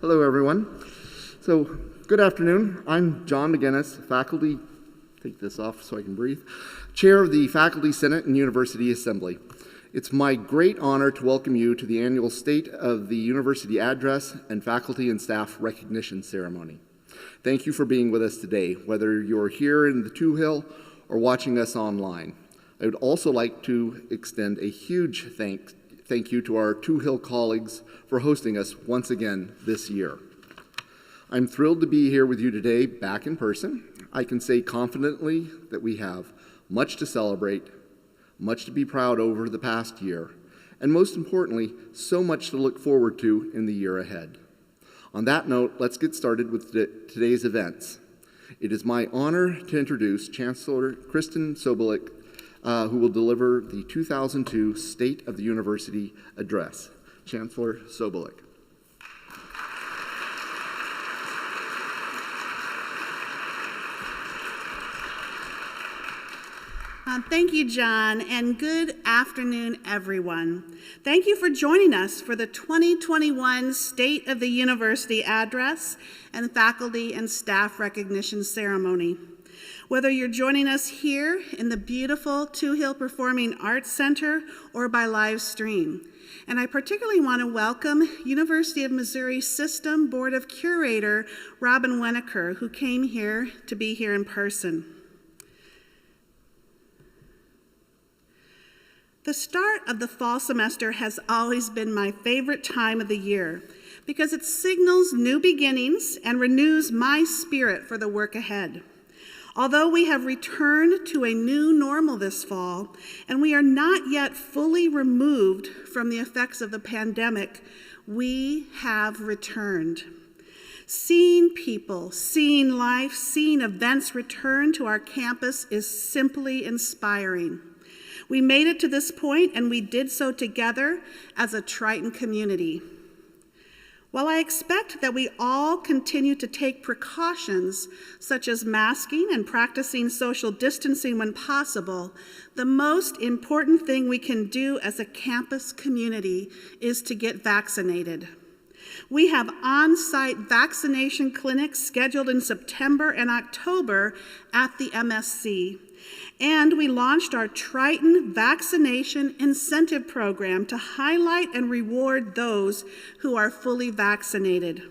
Hello, everyone. So, good afternoon. I'm John McGinnis, faculty, take this off so I can breathe, chair of the Faculty Senate and University Assembly. It's my great honor to welcome you to the annual State of the University Address and Faculty and Staff Recognition Ceremony. Thank you for being with us today, whether you're here in the Two-Hill or watching us online. I would also like to extend a huge thank you to our Two-Hill colleagues for hosting us once again this year. I'm thrilled to be here with you today back in person. I can say confidently that we have much to celebrate, much to be proud over the past year, and most importantly, so much to look forward to in the year ahead. On that note, let's get started with today's events. It is my honor to introduce Chancellor Kristen Sobolik, who will deliver the 2002 State of the University Address. Chancellor Sobolik. Thank you, John, and good afternoon, everyone. Thank you for joining us for the 2021 State of the University Address and Faculty and Staff Recognition Ceremony. Whether you're joining us here in the beautiful Two-Hill Performing Arts Center or by live stream. And I particularly want to welcome University of Missouri System Board of Curator Robin Wenneker, who came here to be here in person. The start of the fall semester has always been my favorite time of the year because it signals new beginnings and renews my spirit for the work ahead. Although we have returned to a new normal this fall, and we are not yet fully removed from the effects of the pandemic, we have returned. Seeing people, seeing life, seeing events return to our campus is simply inspiring. We made it to this point, and we did so together as a Triton community. While I expect that we all continue to take precautions, such as masking and practicing social distancing when possible, the most important thing we can do as a campus community is to get vaccinated. We have on-site vaccination clinics scheduled in September and October at the MSC. And we launched our Triton Vaccination Incentive Program to highlight and reward those who are fully vaccinated.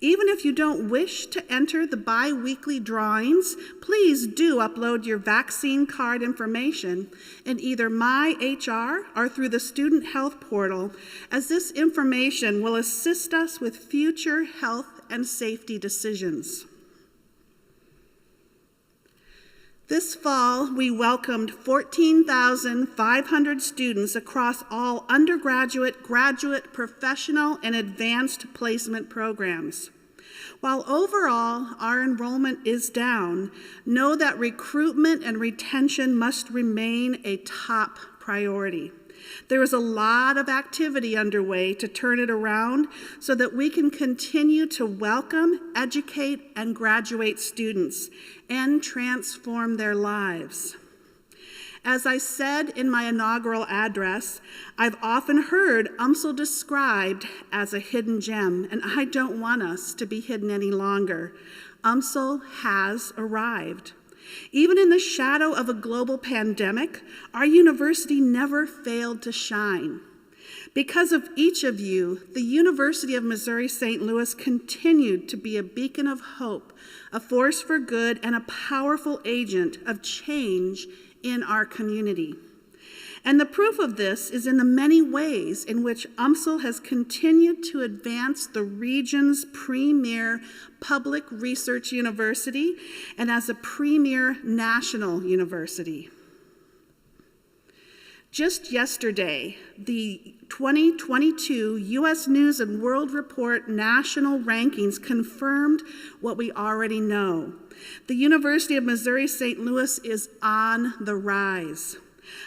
Even if you don't wish to enter the bi-weekly drawings, please do upload your vaccine card information in either MyHR or through the Student Health Portal, as this information will assist us with future health and safety decisions. This fall, we welcomed 14,500 students across all undergraduate, graduate, professional, and advanced placement programs. While overall our enrollment is down, know that recruitment and retention must remain a top priority. There is a lot of activity underway to turn it around so that we can continue to welcome, educate, and graduate students and transform their lives. As I said in my inaugural address, I've often heard UMSL described as a hidden gem, and I don't want us to be hidden any longer. UMSL has arrived. Even in the shadow of a global pandemic, our university never failed to shine. Because of each of you, the University of Missouri St. Louis continued to be a beacon of hope, a force for good, and a powerful agent of change in our community. And the proof of this is in the many ways in which UMSL has continued to advance the region's premier public research university and as a premier national university. Just yesterday, the 2022 U.S. News and World Report national rankings confirmed what we already know. The University of Missouri St. Louis is on the rise.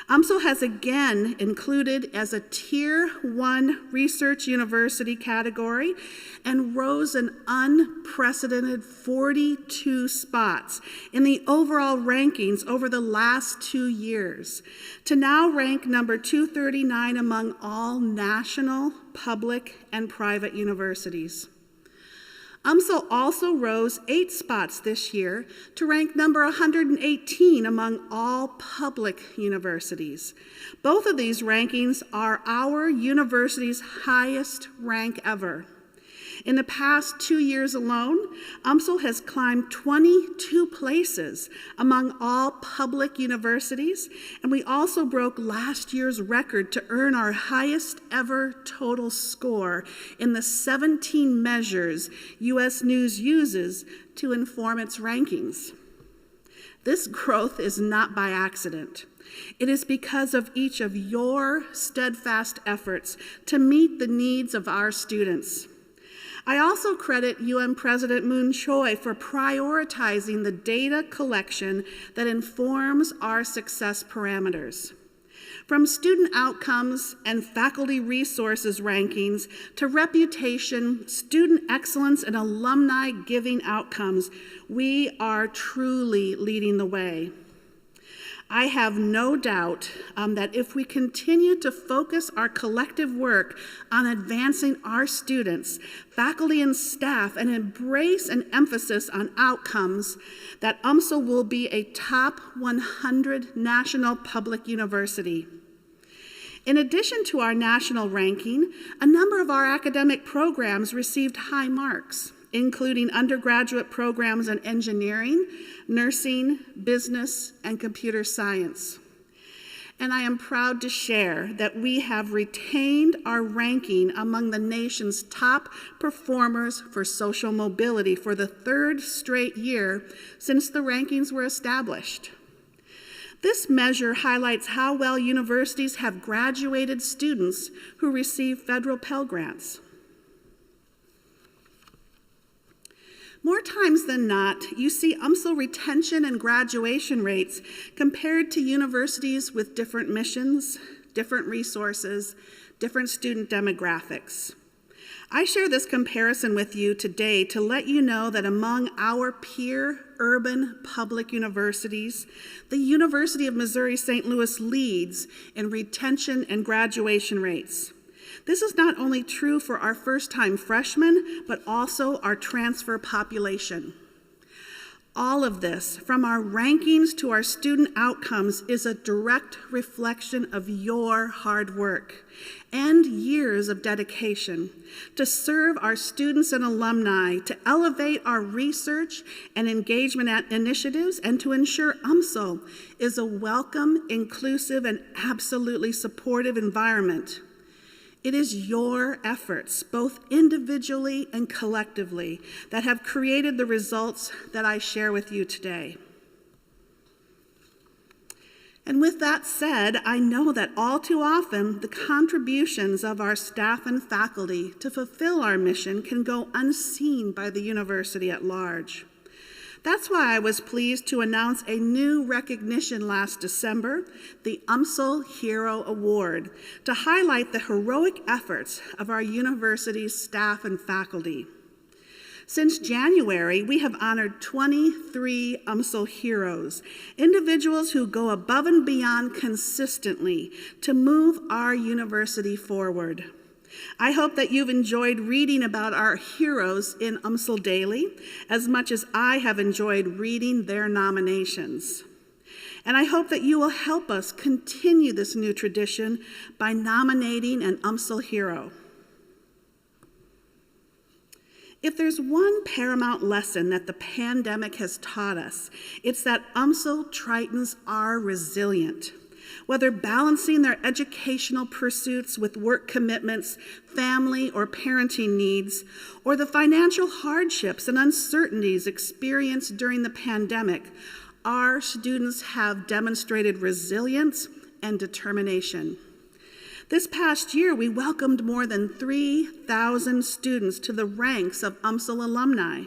UMSL has again included as a Tier 1 research university category and rose an unprecedented 42 spots in the overall rankings over the last 2 years, to now rank number 239 among all national, public, and private universities. UMSL also rose 8 spots this year to rank number 118 among all public universities. Both of these rankings are our university's highest rank ever. In the past 2 years alone, UMSL has climbed 22 places among all public universities, and we also broke last year's record to earn our highest ever total score in the 17 measures U.S. News uses to inform its rankings. This growth is not by accident. It is because of each of your steadfast efforts to meet the needs of our students. I also credit UM President Moon Choi for prioritizing the data collection that informs our success parameters. From student outcomes and faculty resources rankings to reputation, student excellence, and alumni giving outcomes, we are truly leading the way. I have no doubt that if we continue to focus our collective work on advancing our students, faculty, and staff, and embrace an emphasis on outcomes, that UMSL will be a top 100 national public university. In addition to our national ranking, a number of our academic programs received high marks, including undergraduate programs in engineering, nursing, business, and computer science. And I am proud to share that we have retained our ranking among the nation's top performers for social mobility for the 3rd straight year since the rankings were established. This measure highlights how well universities have graduated students who receive federal Pell Grants. More times than not, you see UMSL retention and graduation rates compared to universities with different missions, different resources, different student demographics. I share this comparison with you today to let you know that among our peer urban public universities, the University of Missouri St. Louis leads in retention and graduation rates. This is not only true for our first-time freshmen, but also our transfer population. All of this, from our rankings to our student outcomes, is a direct reflection of your hard work and years of dedication to serve our students and alumni, to elevate our research and engagement initiatives, and to ensure UMSL is a welcome, inclusive, and absolutely supportive environment. It is your efforts, both individually and collectively, that have created the results that I share with you today. And with that said, I know that all too often, the contributions of our staff and faculty to fulfill our mission can go unseen by the university at large. That's why I was pleased to announce a new recognition last December, the UMSL Hero Award, to highlight the heroic efforts of our university's staff and faculty. Since January, we have honored 23 UMSL heroes, individuals who go above and beyond consistently to move our university forward. I hope that you've enjoyed reading about our heroes in UMSL Daily as much as I have enjoyed reading their nominations. And I hope that you will help us continue this new tradition by nominating an UMSL hero. If there's one paramount lesson that the pandemic has taught us, it's that UMSL Tritons are resilient. Whether balancing their educational pursuits with work commitments, family or parenting needs, or the financial hardships and uncertainties experienced during the pandemic, our students have demonstrated resilience and determination. This past year, we welcomed more than 3,000 students to the ranks of UMSL alumni.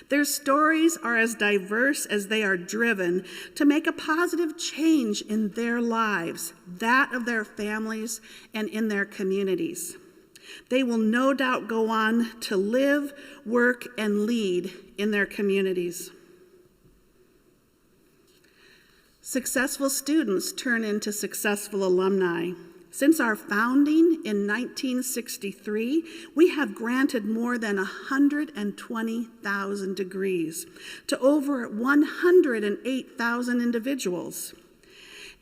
Their stories are as diverse as they are driven to make a positive change in their lives, that of their families, and in their communities. They will no doubt go on to live, work, and lead in their communities. Successful students turn into successful alumni. Since our founding in 1963, we have granted more than 120,000 degrees to over 108,000 individuals.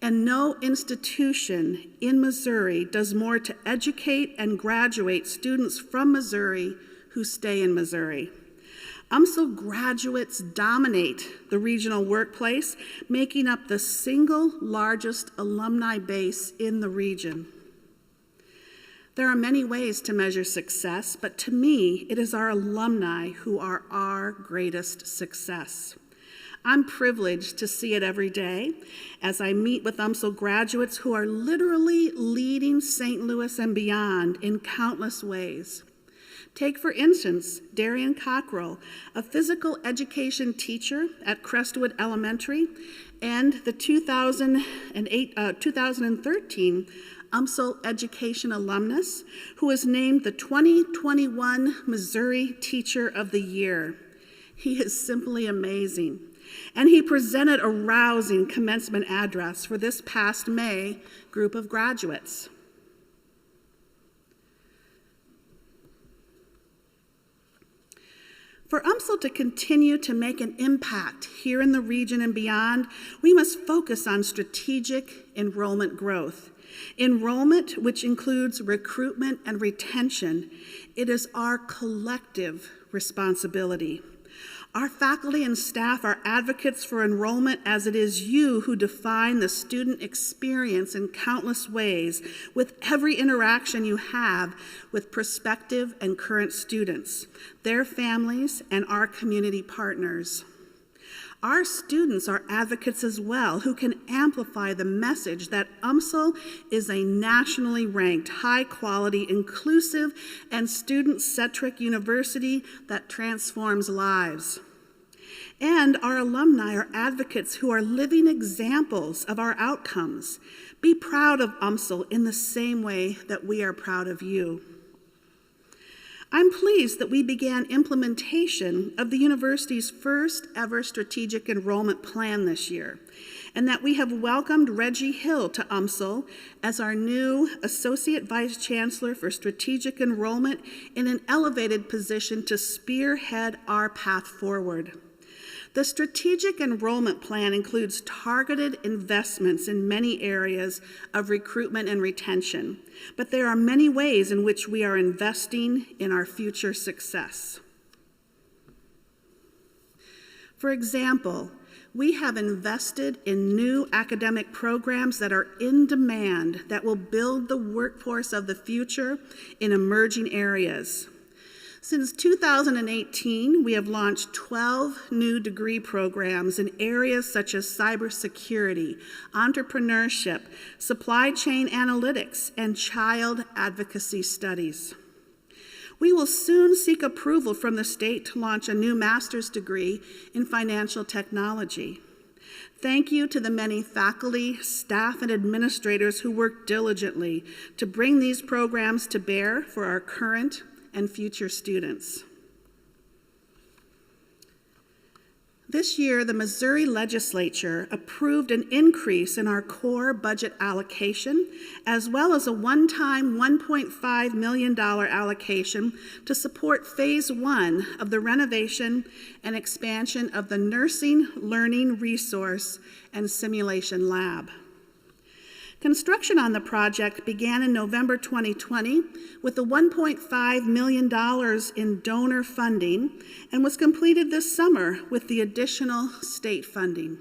And no institution in Missouri does more to educate and graduate students from Missouri who stay in Missouri. UMSL graduates dominate the regional workplace, making up the single largest alumni base in the region. There are many ways to measure success, but to me, it is our alumni who are our greatest success. I'm privileged to see it every day as I meet with UMSL graduates who are literally leading St. Louis and beyond in countless ways. Take, for instance, Darian Cockrell, a physical education teacher at Crestwood Elementary and the 2013 UMSL Education alumnus, who was named the 2021 Missouri Teacher of the Year. He is simply amazing. And he presented a rousing commencement address for this past May group of graduates. For UMSL to continue to make an impact here in the region and beyond, we must focus on strategic enrollment growth. Enrollment, which includes recruitment and retention, it is our collective responsibility. Our faculty and staff are advocates for enrollment, as it is you who define the student experience in countless ways with every interaction you have with prospective and current students, their families, and our community partners. Our students are advocates as well, who can amplify the message that UMSL is a nationally ranked, high-quality, inclusive, and student-centric university that transforms lives. And our alumni are advocates who are living examples of our outcomes. Be proud of UMSL in the same way that we are proud of you. I'm pleased that we began implementation of the university's first ever strategic enrollment plan this year, and that we have welcomed Reggie Hill to UMSL as our new Associate Vice Chancellor for Strategic Enrollment in an elevated position to spearhead our path forward. The Strategic Enrollment Plan includes targeted investments in many areas of recruitment and retention, but there are many ways in which we are investing in our future success. For example, we have invested in new academic programs that are in demand that will build the workforce of the future in emerging areas. Since 2018, we have launched 12 new degree programs in areas such as cybersecurity, entrepreneurship, supply chain analytics, and child advocacy studies. We will soon seek approval from the state to launch a new master's degree in financial technology. Thank you to the many faculty, staff, and administrators who work diligently to bring these programs to bear for our current and future students. This year, the Missouri Legislature approved an increase in our core budget allocation, as well as a one-time $1.5 million allocation to support Phase 1 of the renovation and expansion of the Nursing Learning Resource and Simulation Lab. Construction on the project began in November 2020 with the $1.5 million in donor funding and was completed this summer with the additional state funding.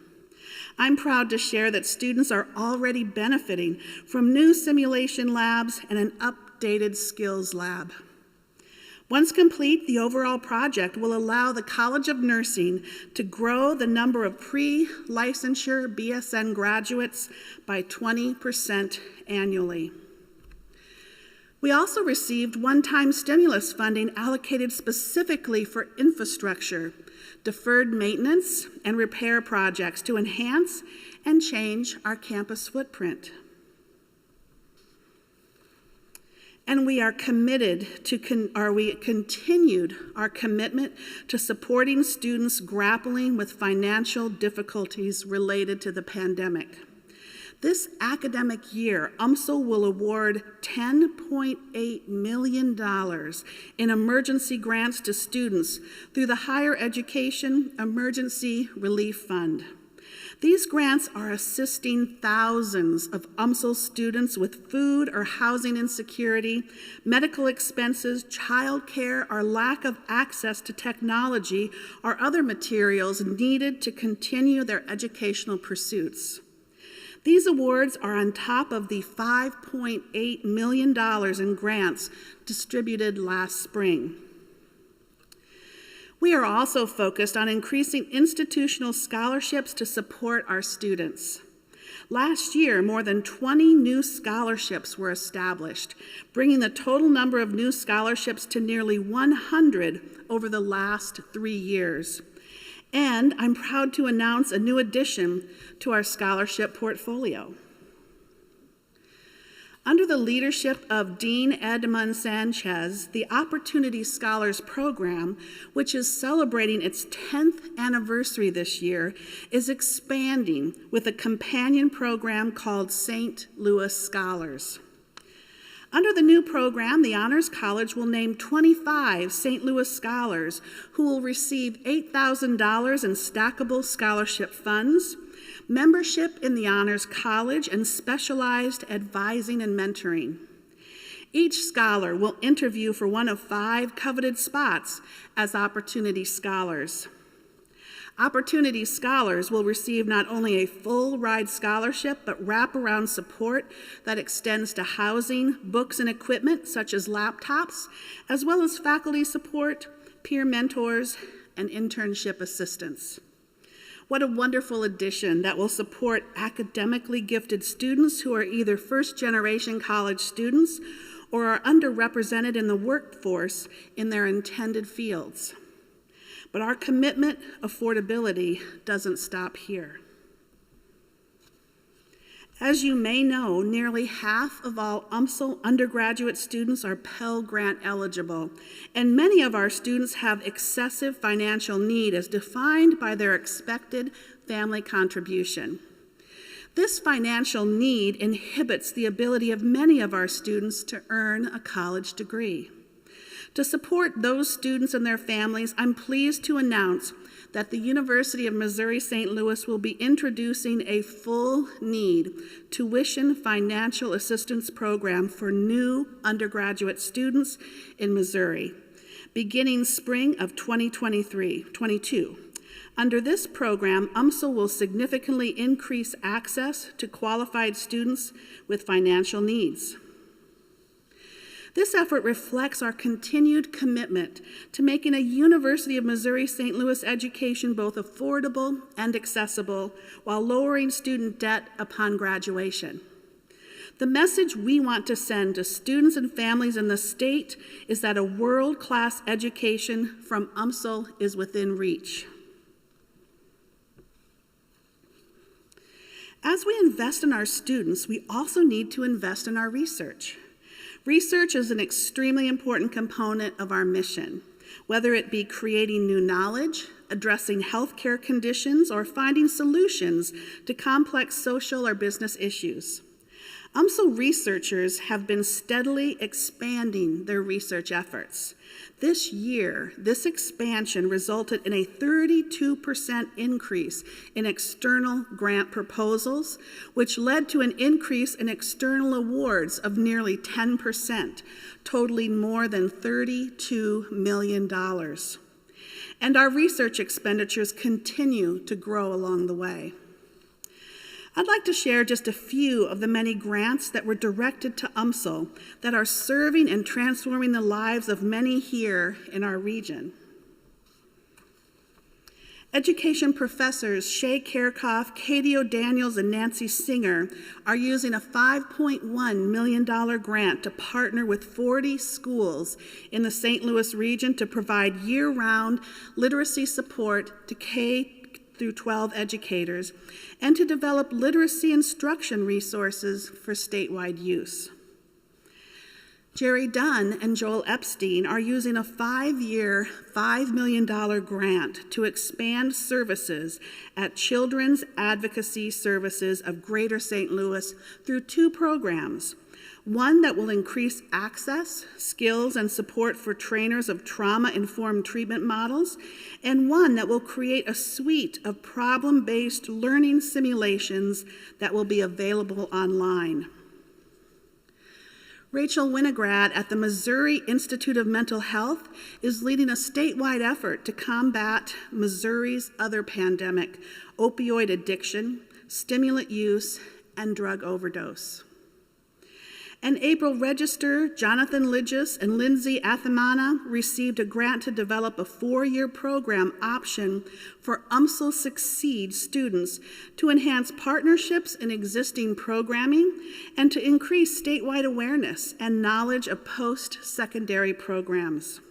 I'm proud to share that students are already benefiting from new simulation labs and an updated skills lab. Once complete, the overall project will allow the College of Nursing to grow the number of pre-licensure BSN graduates by 20% annually. We also received one-time stimulus funding allocated specifically for infrastructure, deferred maintenance, and repair projects to enhance and change our campus footprint. And we are committed to, we continued our commitment to supporting students grappling with financial difficulties related to the pandemic. This academic year, UMSL will award $10.8 million in emergency grants to students through the Higher Education Emergency Relief Fund. These grants are assisting thousands of UMSL students with food or housing insecurity, medical expenses, childcare, or lack of access to technology or other materials needed to continue their educational pursuits. These awards are on top of the $5.8 million in grants distributed last spring. We are also focused on increasing institutional scholarships to support our students. Last year, more than 20 new scholarships were established, bringing the total number of new scholarships to nearly 100 over the last 3 years. And I'm proud to announce a new addition to our scholarship portfolio. Under the leadership of Dean Edmund Sanchez, the Opportunity Scholars Program, which is celebrating its 10th anniversary this year, is expanding with a companion program called St. Louis Scholars. Under the new program, the Honors College will name 25 St. Louis scholars who will receive $8,000 in stackable scholarship funds, membership in the Honors College, and specialized advising and mentoring. Each scholar will interview for one of 5 coveted spots as Opportunity Scholars. Opportunity Scholars will receive not only a full ride scholarship, but wraparound support that extends to housing, books, and equipment such as laptops, as well as faculty support, peer mentors, and internship assistance. What a wonderful addition that will support academically gifted students who are either first-generation college students or are underrepresented in the workforce in their intended fields. But our commitment, affordability, doesn't stop here. As you may know, nearly half of all UMSL undergraduate students are Pell Grant eligible, and many of our students have excessive financial need as defined by their expected family contribution. This financial need inhibits the ability of many of our students to earn a college degree. To support those students and their families, I'm pleased to announce that the University of Missouri-St. Louis will be introducing a full need tuition financial assistance program for new undergraduate students in Missouri, beginning spring of 2022. Under this program, UMSL will significantly increase access to qualified students with financial needs. This effort reflects our continued commitment to making a University of Missouri-St. Louis education both affordable and accessible while lowering student debt upon graduation. The message we want to send to students and families in the state is that a world-class education from UMSL is within reach. As we invest in our students, we also need to invest in our research. Research is an extremely important component of our mission, whether it be creating new knowledge, addressing healthcare conditions, or finding solutions to complex social or business issues. UMSL researchers have been steadily expanding their research efforts. This year, this expansion resulted in a 32% increase in external grant proposals, which led to an increase in external awards of nearly 10%, totaling more than $32 million. And our research expenditures continue to grow along the way. I'd like to share just a few of the many grants that were directed to UMSL that are serving and transforming the lives of many here in our region. Education professors Shay Kerkhoff, Katie O'Daniels, and Nancy Singer are using a $5.1 million grant to partner with 40 schools in the St. Louis region to provide year-round literacy support to K through 12 educators and to develop literacy instruction resources for statewide use. Jerry Dunn and Joel Epstein are using a 5-year, $5 million grant to expand services at Children's Advocacy Services of Greater St. Louis through 2 programs. One that will increase access, skills, and support for trainers of trauma-informed treatment models, and one that will create a suite of problem-based learning simulations that will be available online. Rachel Winograd at the Missouri Institute of Mental Health is leading a statewide effort to combat Missouri's other pandemic, opioid addiction, stimulant use, and drug overdose. And April Register, Jonathan Lidges, and Lindsay Athamana received a grant to develop a 4-year program option for UMSL Succeed students to enhance partnerships in existing programming and to increase statewide awareness and knowledge of post-secondary programs.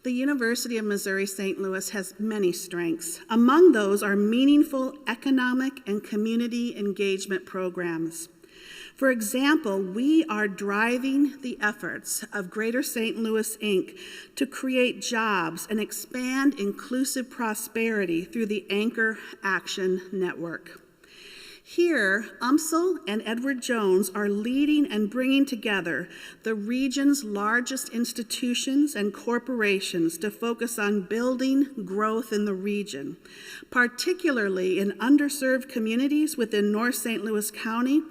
The University of Missouri-St. Louis has many strengths. Among those are meaningful economic and community engagement programs. For example, we are driving the efforts of Greater St. Louis, Inc. to create jobs and expand inclusive prosperity through the Anchor Action Network. Here, UMSL and Edward Jones are leading and bringing together the region's largest institutions and corporations to focus on building growth in the region, particularly in underserved communities within North St. Louis County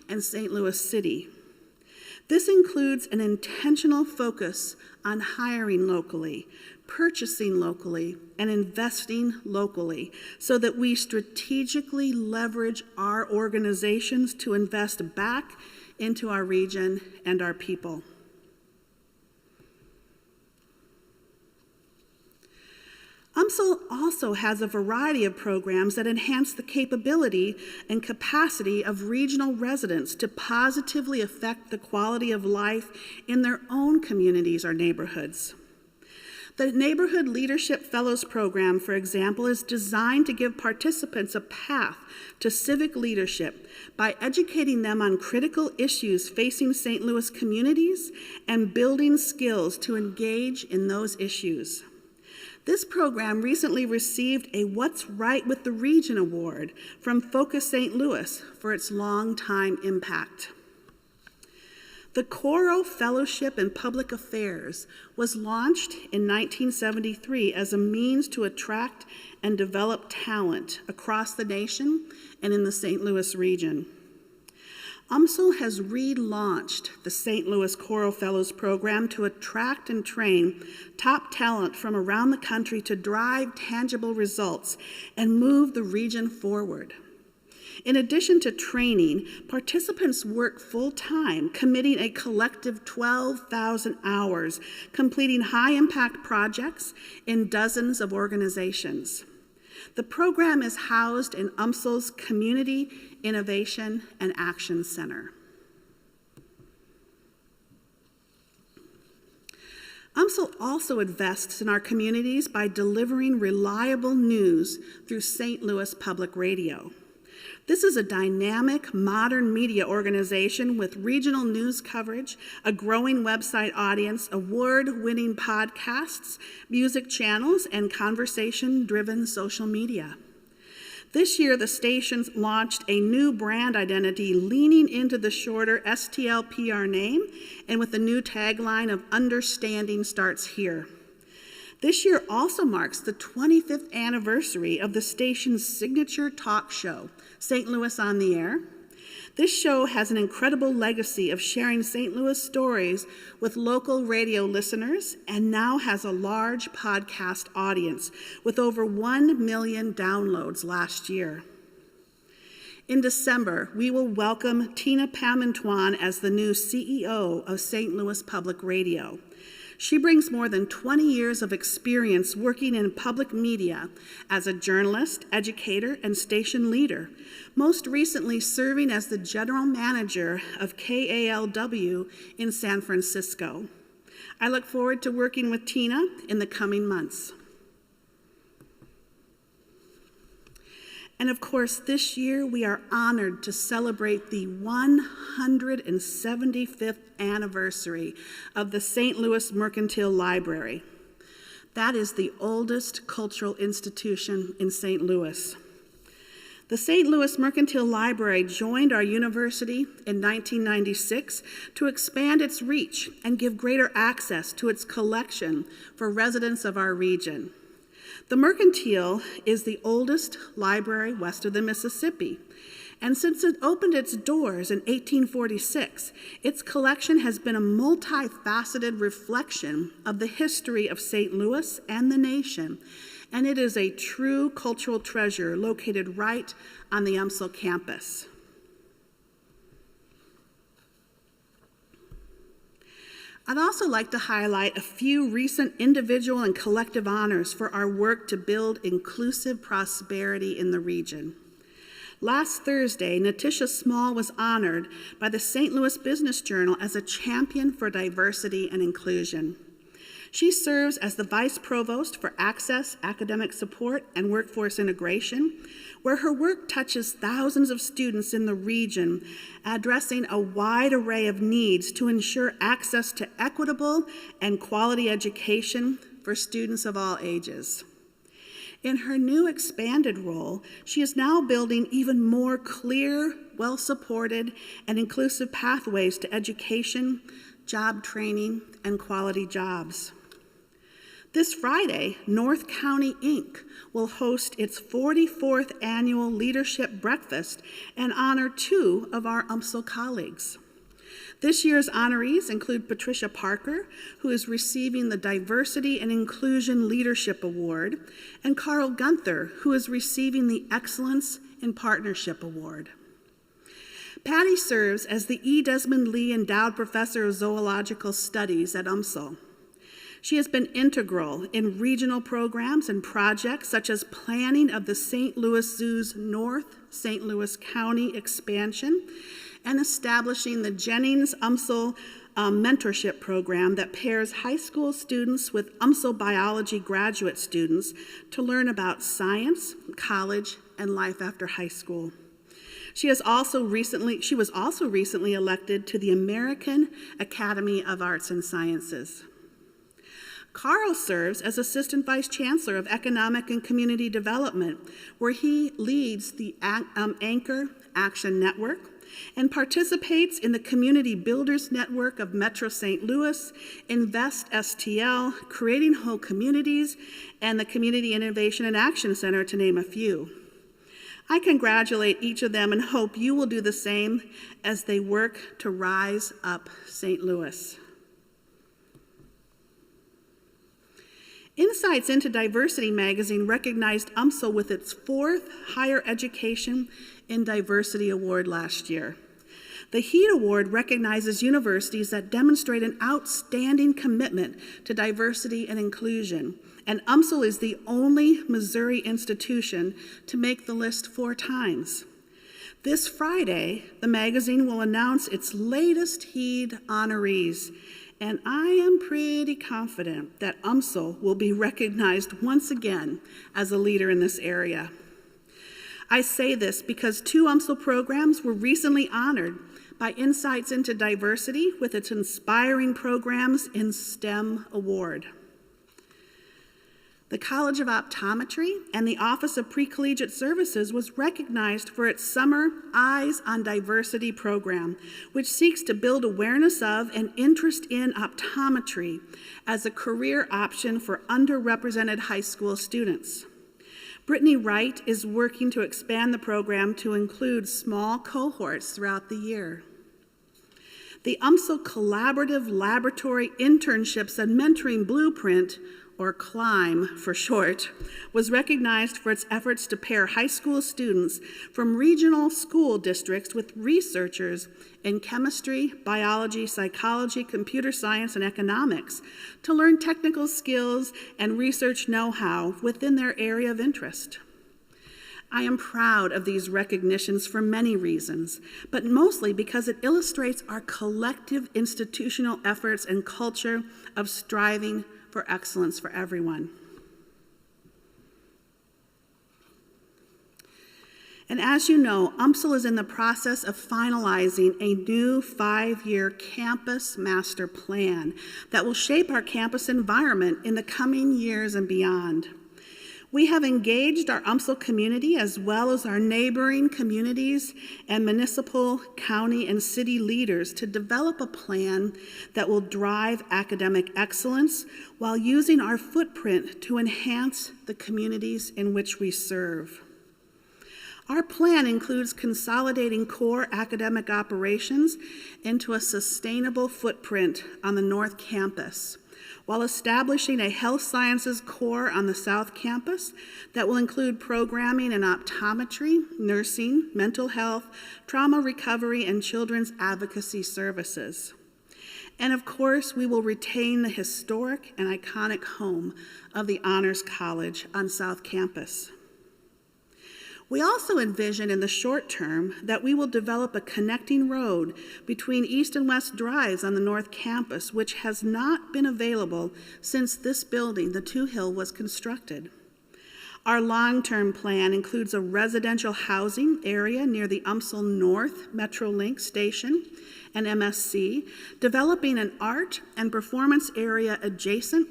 and St. Louis City. This includes an intentional focus on hiring locally, purchasing locally, and investing locally so that we strategically leverage our organizations to invest back into our region and our people. UMSL also has a variety of programs that enhance the capability and capacity of regional residents to positively affect the quality of life in their own communities or neighborhoods. The Neighborhood Leadership Fellows Program, for example, is designed to give participants a path to civic leadership by educating them on critical issues facing St. Louis communities and building skills to engage in those issues. This program recently received a What's Right with the Region Award from Focus St. Louis for its long-time impact. The Coro Fellowship in Public Affairs was launched in 1973 as a means to attract and develop talent across the nation and in the St. Louis region. UMSL has relaunched the St. Louis Coro Fellows Program to attract and train top talent from around the country to drive tangible results and move the region forward. In addition to training, participants work full-time, committing a collective 12,000 hours, completing high-impact projects in dozens of organizations. The program is housed in UMSL's Community Innovation and Action Center. UMSL also invests in our communities by delivering reliable news through St. Louis Public Radio. This is a dynamic, modern media organization with regional news coverage, a growing website audience, award-winning podcasts, music channels, and conversation-driven social media. This year, the station launched a new brand identity leaning into the shorter STLPR name and with the new tagline of "Understanding Starts Here." This year also marks the 25th anniversary of the station's signature talk show, St. Louis on the Air. This show has an incredible legacy of sharing St. Louis stories with local radio listeners and now has a large podcast audience with over 1 million downloads last year. In December, we will welcome Tina Pamantuan as the new CEO of St. Louis Public Radio. She brings more than 20 years of experience working in public media as a journalist, educator, and station leader, most recently serving as the general manager of KALW in San Francisco. I look forward to working with Tina in the coming months. And of course, this year we are honored to celebrate the 175th anniversary of the St. Louis Mercantile Library. That is the oldest cultural institution in St. Louis. The St. Louis Mercantile Library joined our university in 1996 to expand its reach and give greater access to its collection for residents of our region. The Mercantile is the oldest library west of the Mississippi, and since it opened its doors in 1846, its collection has been a multifaceted reflection of the history of St. Louis and the nation, and it is a true cultural treasure located right on the UMSL campus. I'd also like to highlight a few recent individual and collective honors for our work to build inclusive prosperity in the region. Last Thursday, Natisha Small was honored by the St. Louis Business Journal as a champion for diversity and inclusion. She serves as the Vice Provost for Access, Academic Support, and Workforce Integration, where her work touches thousands of students in the region, addressing a wide array of needs to ensure access to equitable and quality education for students of all ages. In her new expanded role, she is now building even more clear, well-supported, and inclusive pathways to education, job training, and quality jobs. This Friday, North County Inc. will host its 44th annual Leadership Breakfast and honor 2 of our UMSL colleagues. This year's honorees include Patricia Parker, who is receiving the Diversity and Inclusion Leadership Award, and Carl Gunther, who is receiving the Excellence in Partnership Award. Patty serves as the E. Desmond Lee Endowed Professor of Zoological Studies at UMSL. She has been integral in regional programs and projects such as planning of the St. Louis Zoo's North St. Louis County expansion and establishing the Jennings UMSL mentorship program that pairs high school students with UMSL biology graduate students to learn about science, college, and life after high school. She was also recently elected to the American Academy of Arts and Sciences. Carl serves as Assistant Vice Chancellor of Economic and Community Development, where he leads the Anchor Action Network and participates in the Community Builders Network of Metro St. Louis, Invest STL, Creating Whole Communities, and the Community Innovation and Action Center, to name a few. I congratulate each of them and hope you will do the same as they work to rise up St. Louis. Insights into Diversity magazine recognized UMSL with its 4th Higher Education in Diversity Award last year. The HEAT Award recognizes universities that demonstrate an outstanding commitment to diversity and inclusion, and UMSL is the only Missouri institution to make the list 4 times. This Friday, the magazine will announce its latest HEAT honorees, and I am pretty confident that UMSL will be recognized once again as a leader in this area. I say this because 2 UMSL programs were recently honored by Insights into Diversity with its Inspiring Programs in STEM Award. The College of Optometry and the Office of Pre-Collegiate Services was recognized for its Summer Eyes on Diversity program, which seeks to build awareness of and interest in optometry as a career option for underrepresented high school students. Brittany Wright is working to expand the program to include small cohorts throughout the year. The UMSL Collaborative Laboratory Internships and Mentoring Blueprint, or CLIMB for short, was recognized for its efforts to pair high school students from regional school districts with researchers in chemistry, biology, psychology, computer science, and economics to learn technical skills and research know-how within their area of interest. I am proud of these recognitions for many reasons, but mostly because it illustrates our collective institutional efforts and culture of striving for excellence for everyone. And as you know, UMSL is in the process of finalizing a new 5-year campus master plan that will shape our campus environment in the coming years and beyond. We have engaged our UMSL community as well as our neighboring communities and municipal, county, and city leaders to develop a plan that will drive academic excellence while using our footprint to enhance the communities in which we serve. Our plan includes consolidating core academic operations into a sustainable footprint on the North Campus, while establishing a health sciences core on the South Campus that will include programming in optometry, nursing, mental health, trauma recovery, and children's advocacy services. And of course, we will retain the historic and iconic home of the Honors College on South Campus. We also envision in the short term that we will develop a connecting road between East and West Drives on the North Campus, which has not been available since this building, the Two Hill, was constructed. Our long-term plan includes a residential housing area near the UMSL North Metrolink station and MSC, developing an art and performance area adjacent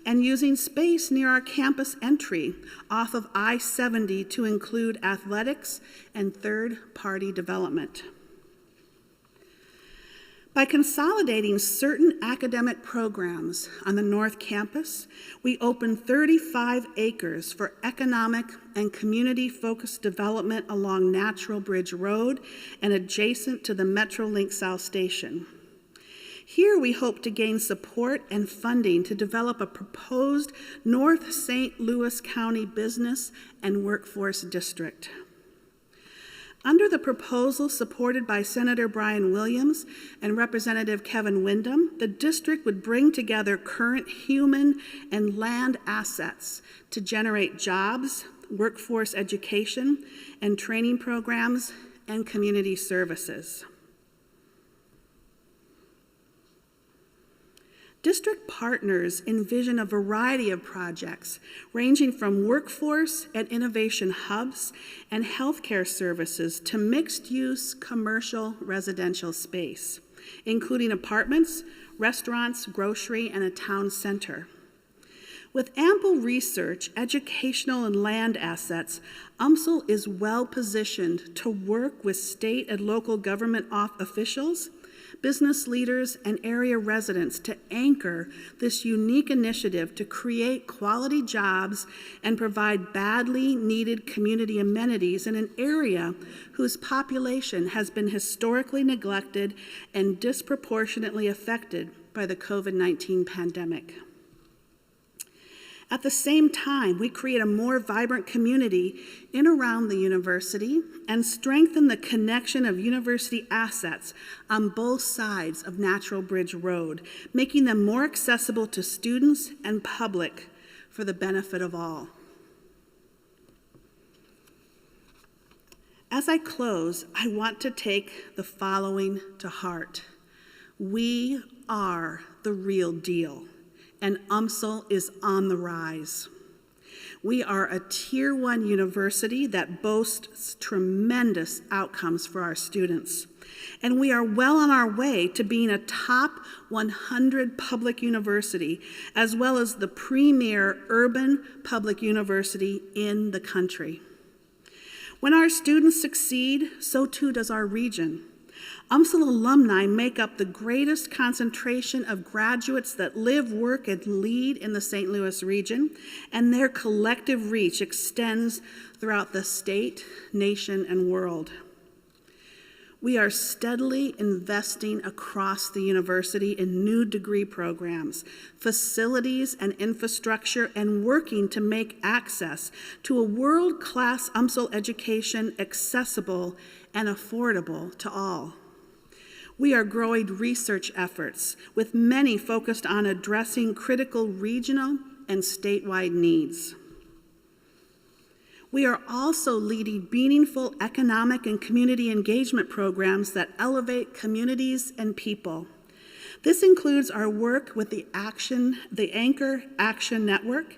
and using space near our campus entry off of I-70 to include athletics and third-party development. By consolidating certain academic programs on the North Campus, we opened 35 acres for economic and community-focused development along Natural Bridge Road and adjacent to the Metrolink South Station. Here we hope to gain support and funding to develop a proposed North St. Louis County business and workforce district. Under the proposal supported by Senator Brian Williams and Representative Kevin Windham, the district would bring together current human and land assets to generate jobs, workforce education and training programs, and community services. District partners envision a variety of projects ranging from workforce and innovation hubs and healthcare services to mixed-use commercial residential space, including apartments, restaurants, grocery, and a town center. With ample research, educational, and land assets, UMSL is well-positioned to work with state and local government officials, business leaders, and area residents to anchor this unique initiative to create quality jobs and provide badly needed community amenities in an area whose population has been historically neglected and disproportionately affected by the COVID-19 pandemic. At the same time, we create a more vibrant community in around the university and strengthen the connection of university assets on both sides of Natural Bridge Road, making them more accessible to students and public for the benefit of all. As I close, I want to take the following to heart. We are the real deal, and UMSL is on the rise. We are a Tier 1 university that boasts tremendous outcomes for our students, and we are well on our way to being a top 100 public university, as well as the premier urban public university in the country. When our students succeed, so too does our region. UMSL alumni make up the greatest concentration of graduates that live, work, and lead in the St. Louis region, and their collective reach extends throughout the state, nation, and world. We are steadily investing across the university in new degree programs, facilities, and infrastructure, and working to make access to a world-class UMSL education accessible and affordable to all. We are growing research efforts, with many focused on addressing critical regional and statewide needs. We are also leading meaningful economic and community engagement programs that elevate communities and people. This includes our work with the Anchor Action Network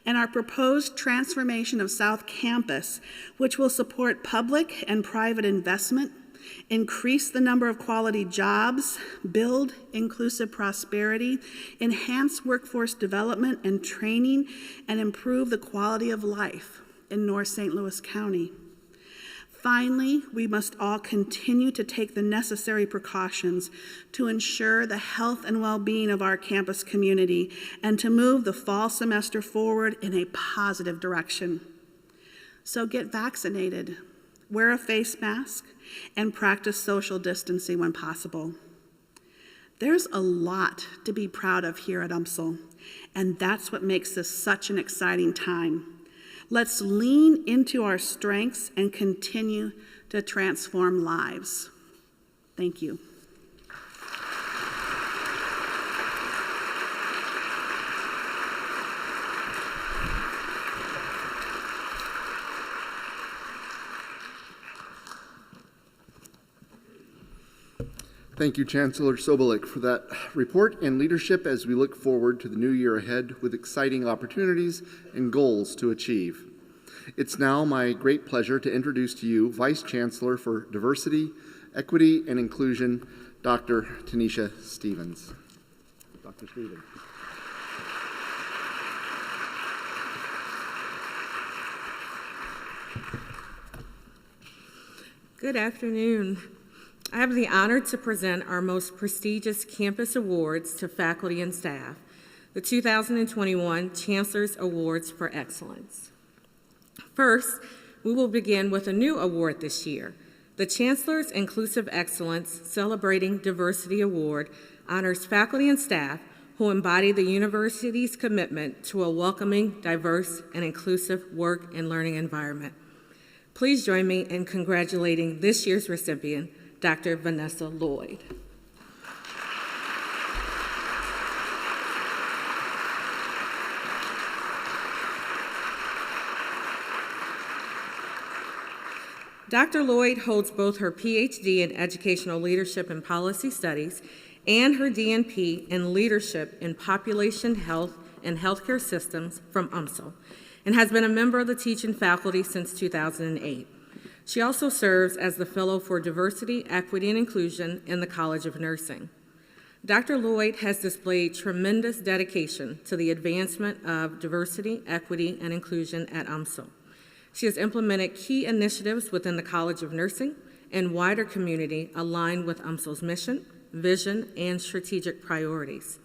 and our proposed transformation of South Campus, which will support public and private investment, increase the number of quality jobs, build inclusive prosperity, enhance workforce development and training, and improve the quality of life in North St. Louis County. Finally, we must all continue to take the necessary precautions to ensure the health and well-being of our campus community and to move the fall semester forward in a positive direction. So get vaccinated, wear a face mask, and practice social distancing when possible. There's a lot to be proud of here at UMSL, and that's what makes this such an exciting time. Let's lean into our strengths and continue to transform lives. Thank you. Thank you, Chancellor Sobolik, for that report and leadership as we look forward to the new year ahead with exciting opportunities and goals to achieve. It's now my great pleasure to introduce to you Vice Chancellor for Diversity, Equity, and Inclusion, Dr. Tanisha Stevens. Dr. Stevens. Good afternoon. I have the honor to present our most prestigious campus awards to faculty and staff, the 2021 Chancellor's Awards for Excellence. First, we will begin with a new award this year. The Chancellor's Inclusive Excellence Celebrating Diversity Award honors faculty and staff who embody the university's commitment to a welcoming, diverse, and inclusive work and learning environment. Please join me in congratulating this year's recipient, Dr. Vanessa Lloyd. Dr. Lloyd holds both her PhD in Educational Leadership and Policy Studies and her DNP in Leadership in Population Health and Healthcare Systems from UMSL, and has been a member of the teaching faculty since 2008. She also serves as the Fellow for Diversity, Equity, and Inclusion in the College of Nursing. Dr. Lloyd has displayed tremendous dedication to the advancement of diversity, equity, and inclusion at UMSL. She has implemented key initiatives within the College of Nursing and wider community aligned with UMSL's mission, vision, and strategic priorities.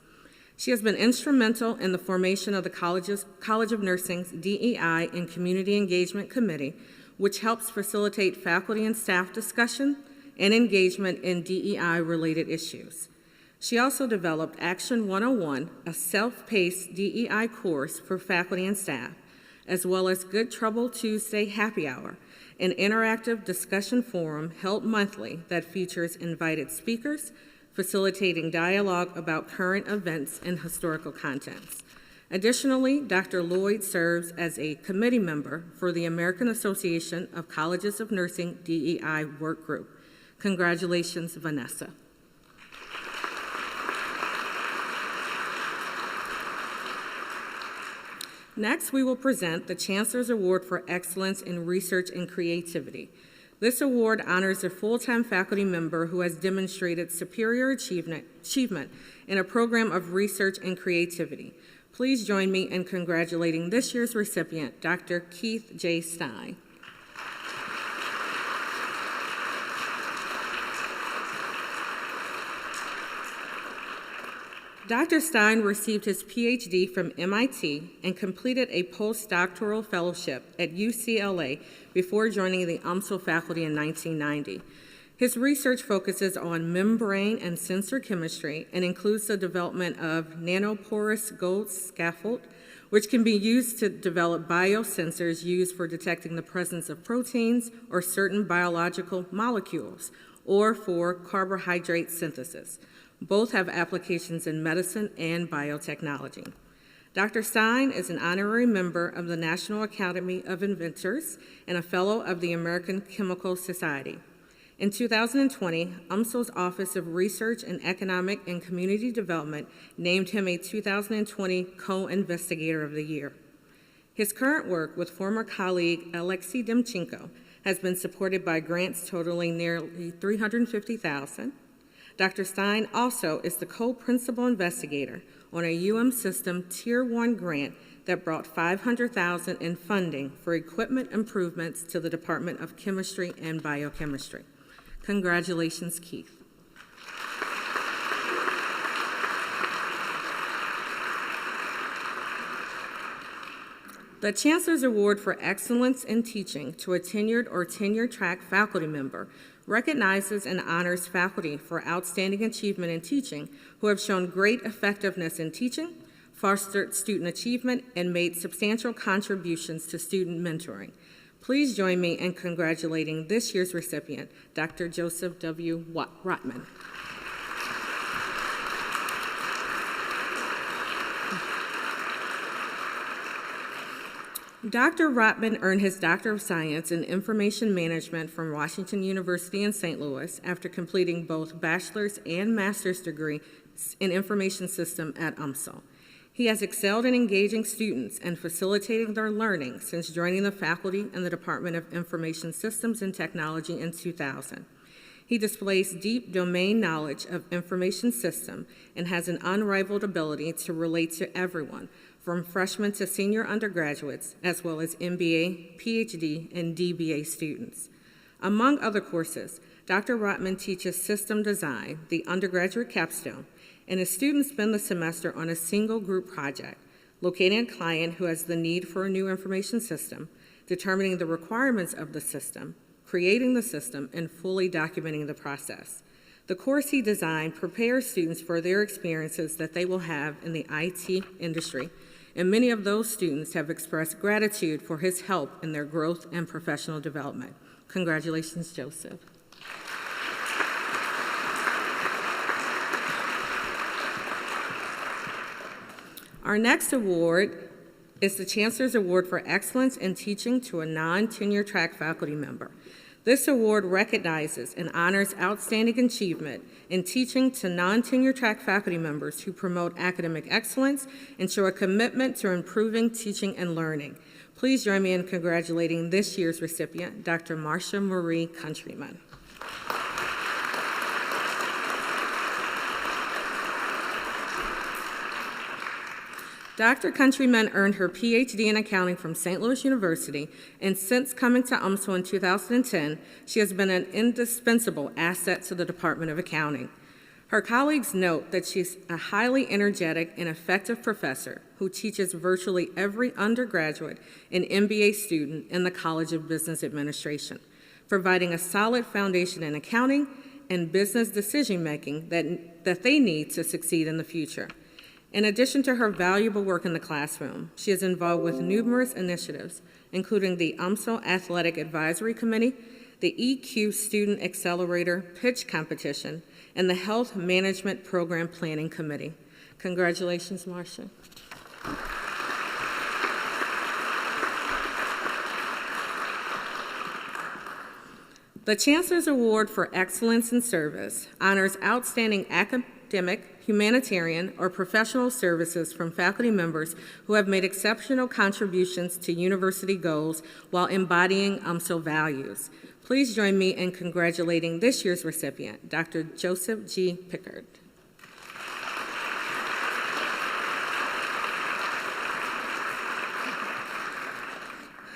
She has been instrumental in the formation of the College of Nursing's DEI and Community Engagement Committee, which helps facilitate faculty and staff discussion and engagement in DEI-related issues. She also developed Action 101, a self-paced DEI course for faculty and staff, as well as Good Trouble Tuesday Happy Hour, an interactive discussion forum held monthly that features invited speakers, facilitating dialogue about current events and historical contents. Additionally, Dr. Lloyd serves as a committee member for the American Association of Colleges of Nursing DEI Work Group. Congratulations, Vanessa. Next, we will present the Chancellor's Award for Excellence in Research and Creativity. This award honors a full-time faculty member who has demonstrated superior achievement in a program of research and creativity. Please join me in congratulating this year's recipient, Dr. Keith J. Stein. Dr. Stein received his PhD from MIT and completed a postdoctoral fellowship at UCLA before joining the UMSL faculty in 1990. His research focuses on membrane and sensor chemistry and includes the development of nanoporous gold scaffold, which can be used to develop biosensors used for detecting the presence of proteins or certain biological molecules, or for carbohydrate synthesis. Both have applications in medicine and biotechnology. Dr. Stein is an honorary member of the National Academy of Inventors and a fellow of the American Chemical Society. In 2020, UMSL's Office of Research and Economic and Community Development named him a 2020 Co-Investigator of the Year. His current work with former colleague Alexei Demchenko has been supported by grants totaling nearly $350,000. Dr. Stein also is the co-principal investigator on a System Tier 1 grant that brought $500,000 in funding for equipment improvements to the Department of Chemistry and Biochemistry. Congratulations, Keith. The Chancellor's Award for Excellence in Teaching to a tenured or tenure-track faculty member recognizes and honors faculty for outstanding achievement in teaching who have shown great effectiveness in teaching, fostered student achievement, and made substantial contributions to student mentoring. Please join me in congratulating this year's recipient, Dr. Joseph W. Rotman. Dr. Rotman earned his Doctor of Science in Information Management from Washington University in St. Louis after completing both bachelor's and master's degrees in Information System at UMSL. He has excelled in engaging students and facilitating their learning since joining the faculty in the Department of Information Systems and Technology in 2000. He displays deep domain knowledge of information system and has an unrivaled ability to relate to everyone, from freshmen to senior undergraduates, as well as MBA, PhD, and DBA students. Among other courses, Dr. Rotman teaches system design, the undergraduate capstone, and his students spend the semester on a single group project, locating a client who has the need for a new information system, determining the requirements of the system, creating the system, and fully documenting the process. The course he designed prepares students for their experiences that they will have in the IT industry, and many of those students have expressed gratitude for his help in their growth and professional development. Congratulations, Joseph. Our next award is the Chancellor's Award for Excellence in Teaching to a non-tenure track faculty member. This award recognizes and honors outstanding achievement in teaching to non-tenure track faculty members who promote academic excellence and show a commitment to improving teaching and learning. Please join me in congratulating this year's recipient, Dr. Marcia Marie Countryman. Dr. Countryman earned her PhD in accounting from St. Louis University, and since coming to UMSL in 2010, she has been an indispensable asset to the Department of Accounting. Her colleagues note that she's a highly energetic and effective professor who teaches virtually every undergraduate and MBA student in the College of Business Administration, providing a solid foundation in accounting and business decision-making that they need to succeed in the future. In addition to her valuable work in the classroom, she is involved with numerous initiatives, including the UMSL Athletic Advisory Committee, the EQ Student Accelerator Pitch Competition, and the Health Management Program Planning Committee. Congratulations, Marcia. The Chancellor's Award for Excellence in Service honors outstanding academic, humanitarian, or professional services from faculty members who have made exceptional contributions to university goals while embodying UMSL values. Please join me in congratulating this year's recipient, Dr. Joseph G. Pickard.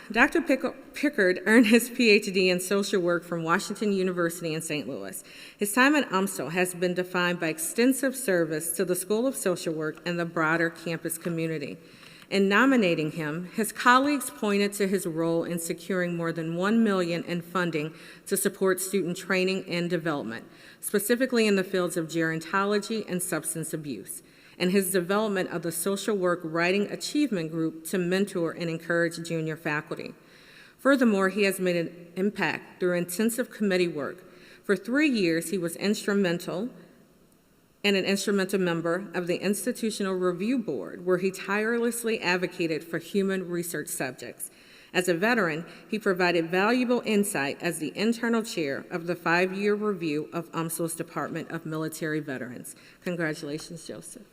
Dr. Pickard earned his PhD in social work from Washington University in St. Louis. His time at UMSL has been defined by extensive service to the School of Social Work and the broader campus community. In nominating him, his colleagues pointed to his role in securing more than $1 million in funding to support student training and development, specifically in the fields of gerontology and substance abuse, and his development of the Social Work Writing Achievement Group to mentor and encourage junior faculty. Furthermore, he has made an impact through intensive committee work. For 3 years, he was instrumental and an instrumental member of the Institutional Review Board, where he tirelessly advocated for human research subjects. As a veteran, he provided valuable insight as the internal chair of the 5-year review of UMSL's Department of Military Veterans. Congratulations, Joseph.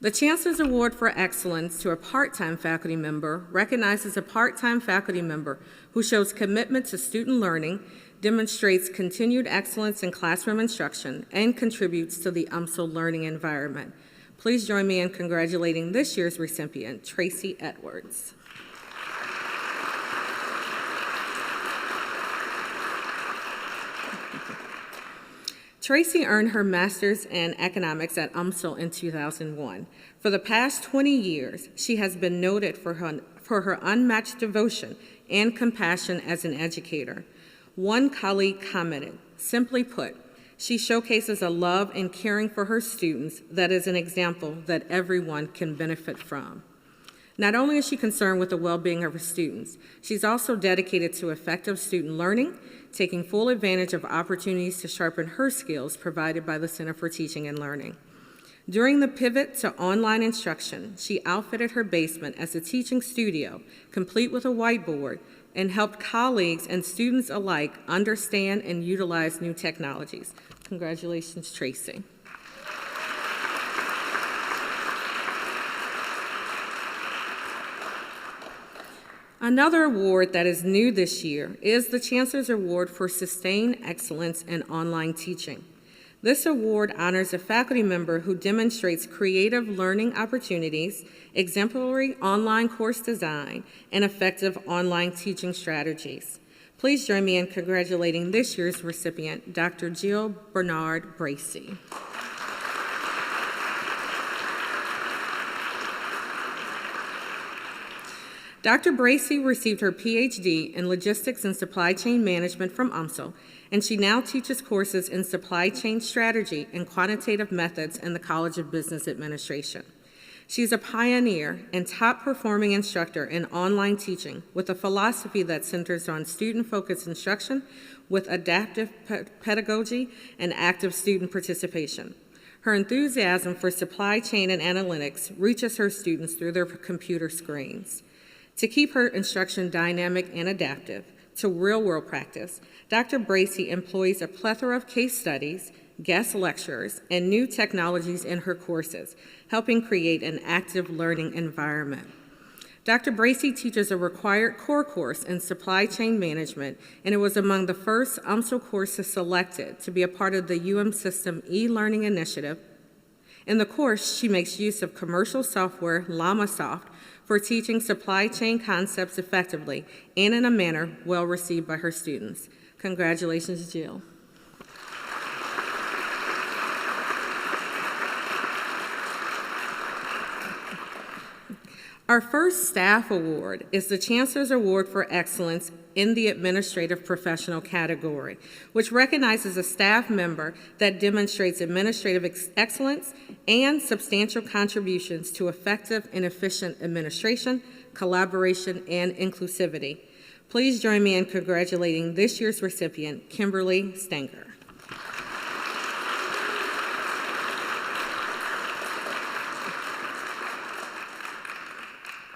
The Chancellor's Award for Excellence to a part-time faculty member recognizes a part-time faculty member who shows commitment to student learning, demonstrates continued excellence in classroom instruction, and contributes to the UMSL learning environment. Please join me in congratulating this year's recipient, Tracy Edwards. Tracy earned her master's in economics at UMSL in 2001. For the past 20 years, she has been noted for her unmatched devotion and compassion as an educator. One colleague commented, "Simply put, she showcases a love and caring for her students that is an example that everyone can benefit from." Not only is she concerned with the well-being of her students, she's also dedicated to effective student learning, taking full advantage of opportunities to sharpen her skills provided by the Center for Teaching and Learning. During the pivot to online instruction, she outfitted her basement as a teaching studio, complete with a whiteboard, and helped colleagues and students alike understand and utilize new technologies. Congratulations, Tracy. Another award that is new this year is the Chancellor's Award for Sustained Excellence in Online Teaching. This award honors a faculty member who demonstrates creative learning opportunities, exemplary online course design, and effective online teaching strategies. Please join me in congratulating this year's recipient, Dr. Jill Bernard Bracey. Dr. Bracey received her PhD in Logistics and Supply Chain Management from UMSL, and she now teaches courses in Supply Chain Strategy and Quantitative Methods in the College of Business Administration. She's a pioneer and top-performing instructor in online teaching with a philosophy that centers on student-focused instruction with adaptive pedagogy and active student participation. Her enthusiasm for supply chain and analytics reaches her students through their computer screens. To keep her instruction dynamic and adaptive to real-world practice, Dr. Bracey employs a plethora of case studies, guest lecturers, and new technologies in her courses, helping create an active learning environment. Dr. Bracey teaches a required core course in supply chain management, and it was among the first UMSL courses selected to be a part of the System e-learning initiative. In the course, she makes use of commercial software, LlamaSoft, for teaching supply chain concepts effectively and in a manner well received by her students. Congratulations, Jill. Our first staff award is the Chancellor's Award for Excellence in the Administrative Professional category, which recognizes a staff member that demonstrates administrative excellence and substantial contributions to effective and efficient administration, collaboration, and inclusivity. Please join me in congratulating this year's recipient, Kimberly Stenger.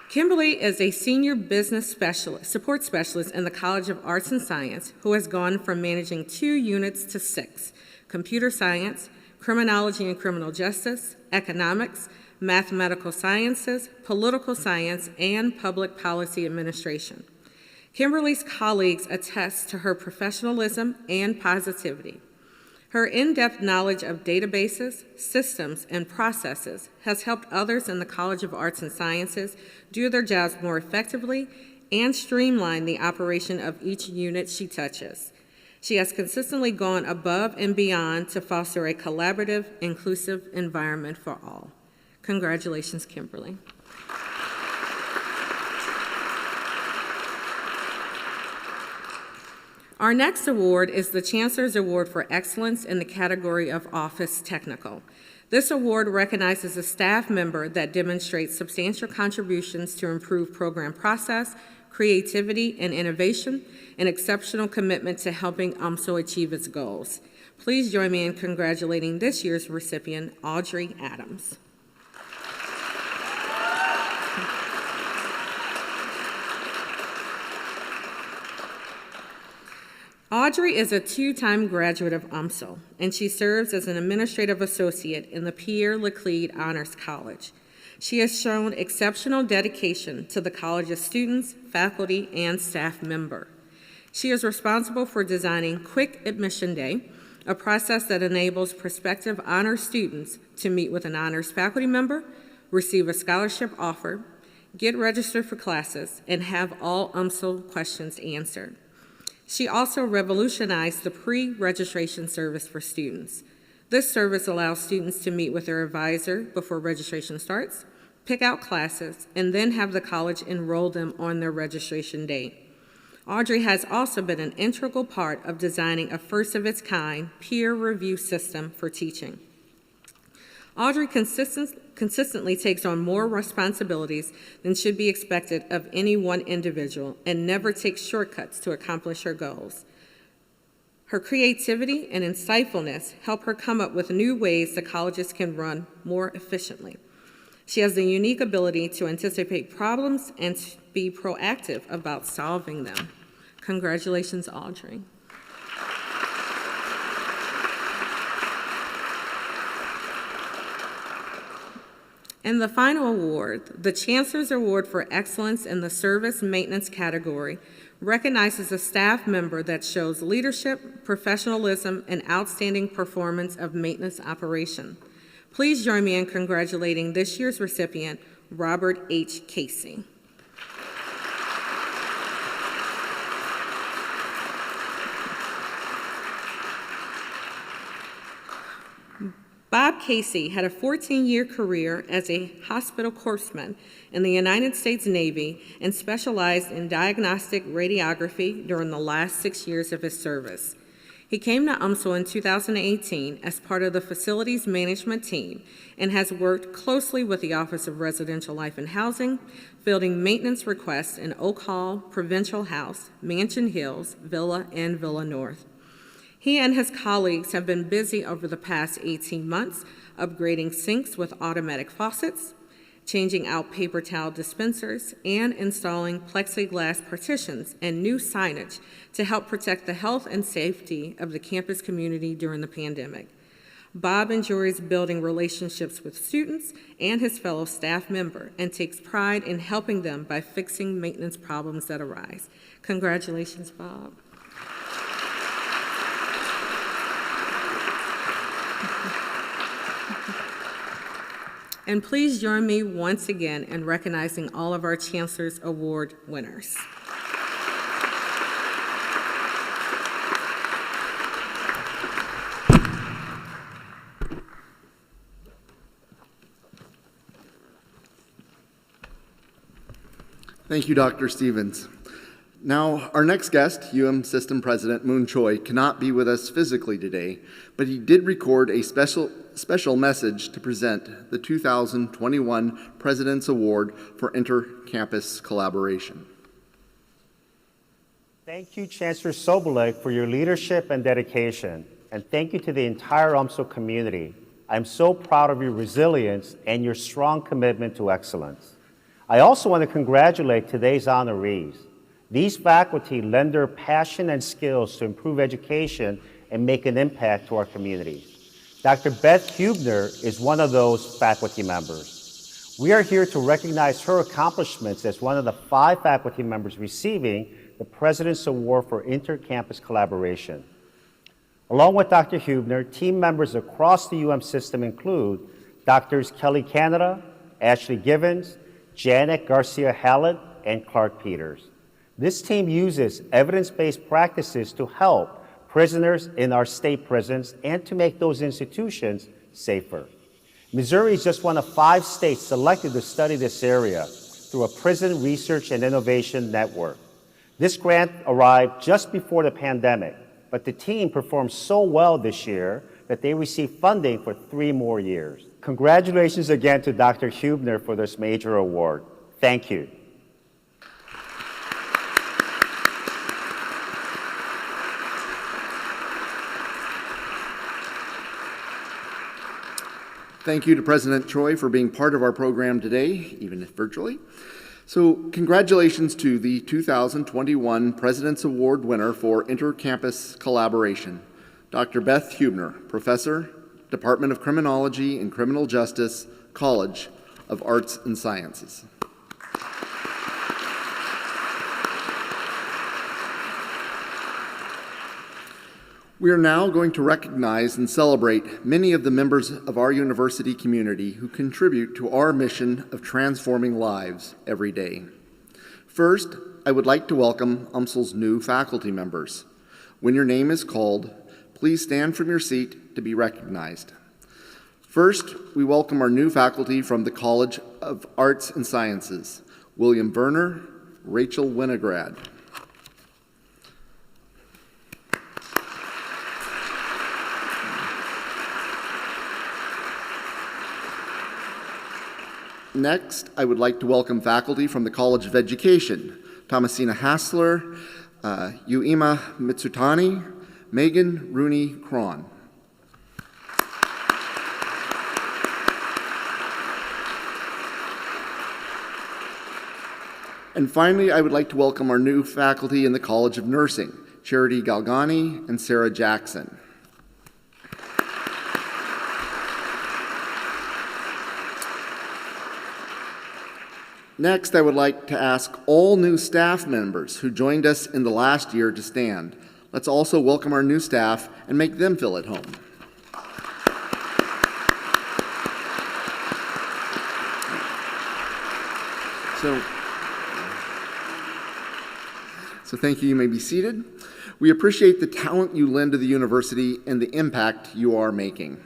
Kimberly is a senior business support specialist in the College of Arts and Science who has gone from managing 2 units to 6, computer science, criminology and criminal justice, economics, mathematical sciences, political science, and public policy administration. Kimberly's colleagues attest to her professionalism and positivity. Her in-depth knowledge of databases, systems, and processes has helped others in the College of Arts and Sciences do their jobs more effectively and streamline the operation of each unit she touches. She has consistently gone above and beyond to foster a collaborative, inclusive environment for all. Congratulations, Kimberly. Our next award is the Chancellor's Award for Excellence in the category of Office Technical. This award recognizes a staff member that demonstrates substantial contributions to improve program process, creativity, and innovation, and exceptional commitment to helping UMSL achieve its goals. Please join me in congratulating this year's recipient, Audrey Adams. Audrey is a two-time graduate of UMSL, and she serves as an administrative associate in the Pierre Laclede Honors College. She has shown exceptional dedication to the college's students, faculty, and staff member. She is responsible for designing Quick Admission Day, a process that enables prospective honors students to meet with an honors faculty member, receive a scholarship offer, get registered for classes, and have all UMSL questions answered. She also revolutionized the pre-registration service for students. This service allows students to meet with their advisor before registration starts, pick out classes, and then have the college enroll them on their registration date. Audrey has also been an integral part of designing a first-of-its-kind peer review system for teaching. Audrey consistently takes on more responsibilities than should be expected of any one individual and never takes shortcuts to accomplish her goals. Her creativity and insightfulness help her come up with new ways the colleges can run more efficiently. She has the unique ability to anticipate problems and be proactive about solving them. Congratulations, Audrey. And the final award, the Chancellor's Award for Excellence in the Service Maintenance category, recognizes a staff member that shows leadership, professionalism, and outstanding performance of maintenance operation. Please join me in congratulating this year's recipient, Robert H. Casey. Bob Casey had a 14-year career as a hospital corpsman in the United States Navy and specialized in diagnostic radiography during the last 6 years of his service. He came to UMSL in 2018 as part of the facilities management team and has worked closely with the Office of Residential Life and Housing, fielding maintenance requests in Oak Hall, Provincial House, Mansion Hills, Villa, and Villa North. He and his colleagues have been busy over the past 18 months upgrading sinks with automatic faucets, changing out paper towel dispensers, and installing plexiglass partitions and new signage to help protect the health and safety of the campus community during the pandemic. Bob enjoys building relationships with students and his fellow staff member and takes pride in helping them by fixing maintenance problems that arise. Congratulations, Bob. And please join me once again in recognizing all of our Chancellor's Award winners. Thank you, Dr. Stevens. Now, our next guest, UM System President Moon Choi, cannot be with us physically today, but he did record a special message to present the 2021 President's Award for Inter-Campus Collaboration. Thank you, Chancellor Sobolek, for your leadership and dedication, and thank you to the entire UMSL community. I'm so proud of your resilience and your strong commitment to excellence. I also want to congratulate today's honorees. These faculty lend their passion and skills to improve education and make an impact to our communities. Dr. Beth Hubner is one of those faculty members. We are here to recognize her accomplishments as one of the 5 faculty members receiving the President's Award for Inter-Campus Collaboration. Along with Dr. Hubner, team members across the UM system include Drs. Kelly Canada, Ashley Givens, Janet Garcia-Hallett, and Clark Peters. This team uses evidence-based practices to help prisoners in our state prisons and to make those institutions safer. Missouri is just one of 5 states selected to study this area through a prison research and innovation network. This grant arrived just before the pandemic, but the team performed so well this year that they received funding for 3 more years. Congratulations again to Dr. Hubner for this major award. Thank you. Thank you to President Troy for being part of our program today, even if virtually. So congratulations to the 2021 President's Award winner for Intercampus Collaboration, Dr. Beth Hubner, Professor, Department of Criminology and Criminal Justice, College of Arts and Sciences. We are now going to recognize and celebrate many of the members of our university community who contribute to our mission of transforming lives every day. First, I would like to welcome UMSL's new faculty members. When your name is called, please stand from your seat to be recognized. First, we welcome our new faculty from the College of Arts and Sciences, William Berner, Rachel Winograd. Next, I would like to welcome faculty from the College of Education, Thomasina Hassler, Uema Mitsutani, Megan Rooney Cron. And finally, I would like to welcome our new faculty in the College of Nursing, Charity Galgani and Sarah Jackson. Next, I would like to ask all new staff members who joined us in the last year to stand. Let's also welcome our new staff and make them feel at home. So thank you. You may be seated. We appreciate the talent you lend to the university and the impact you are making.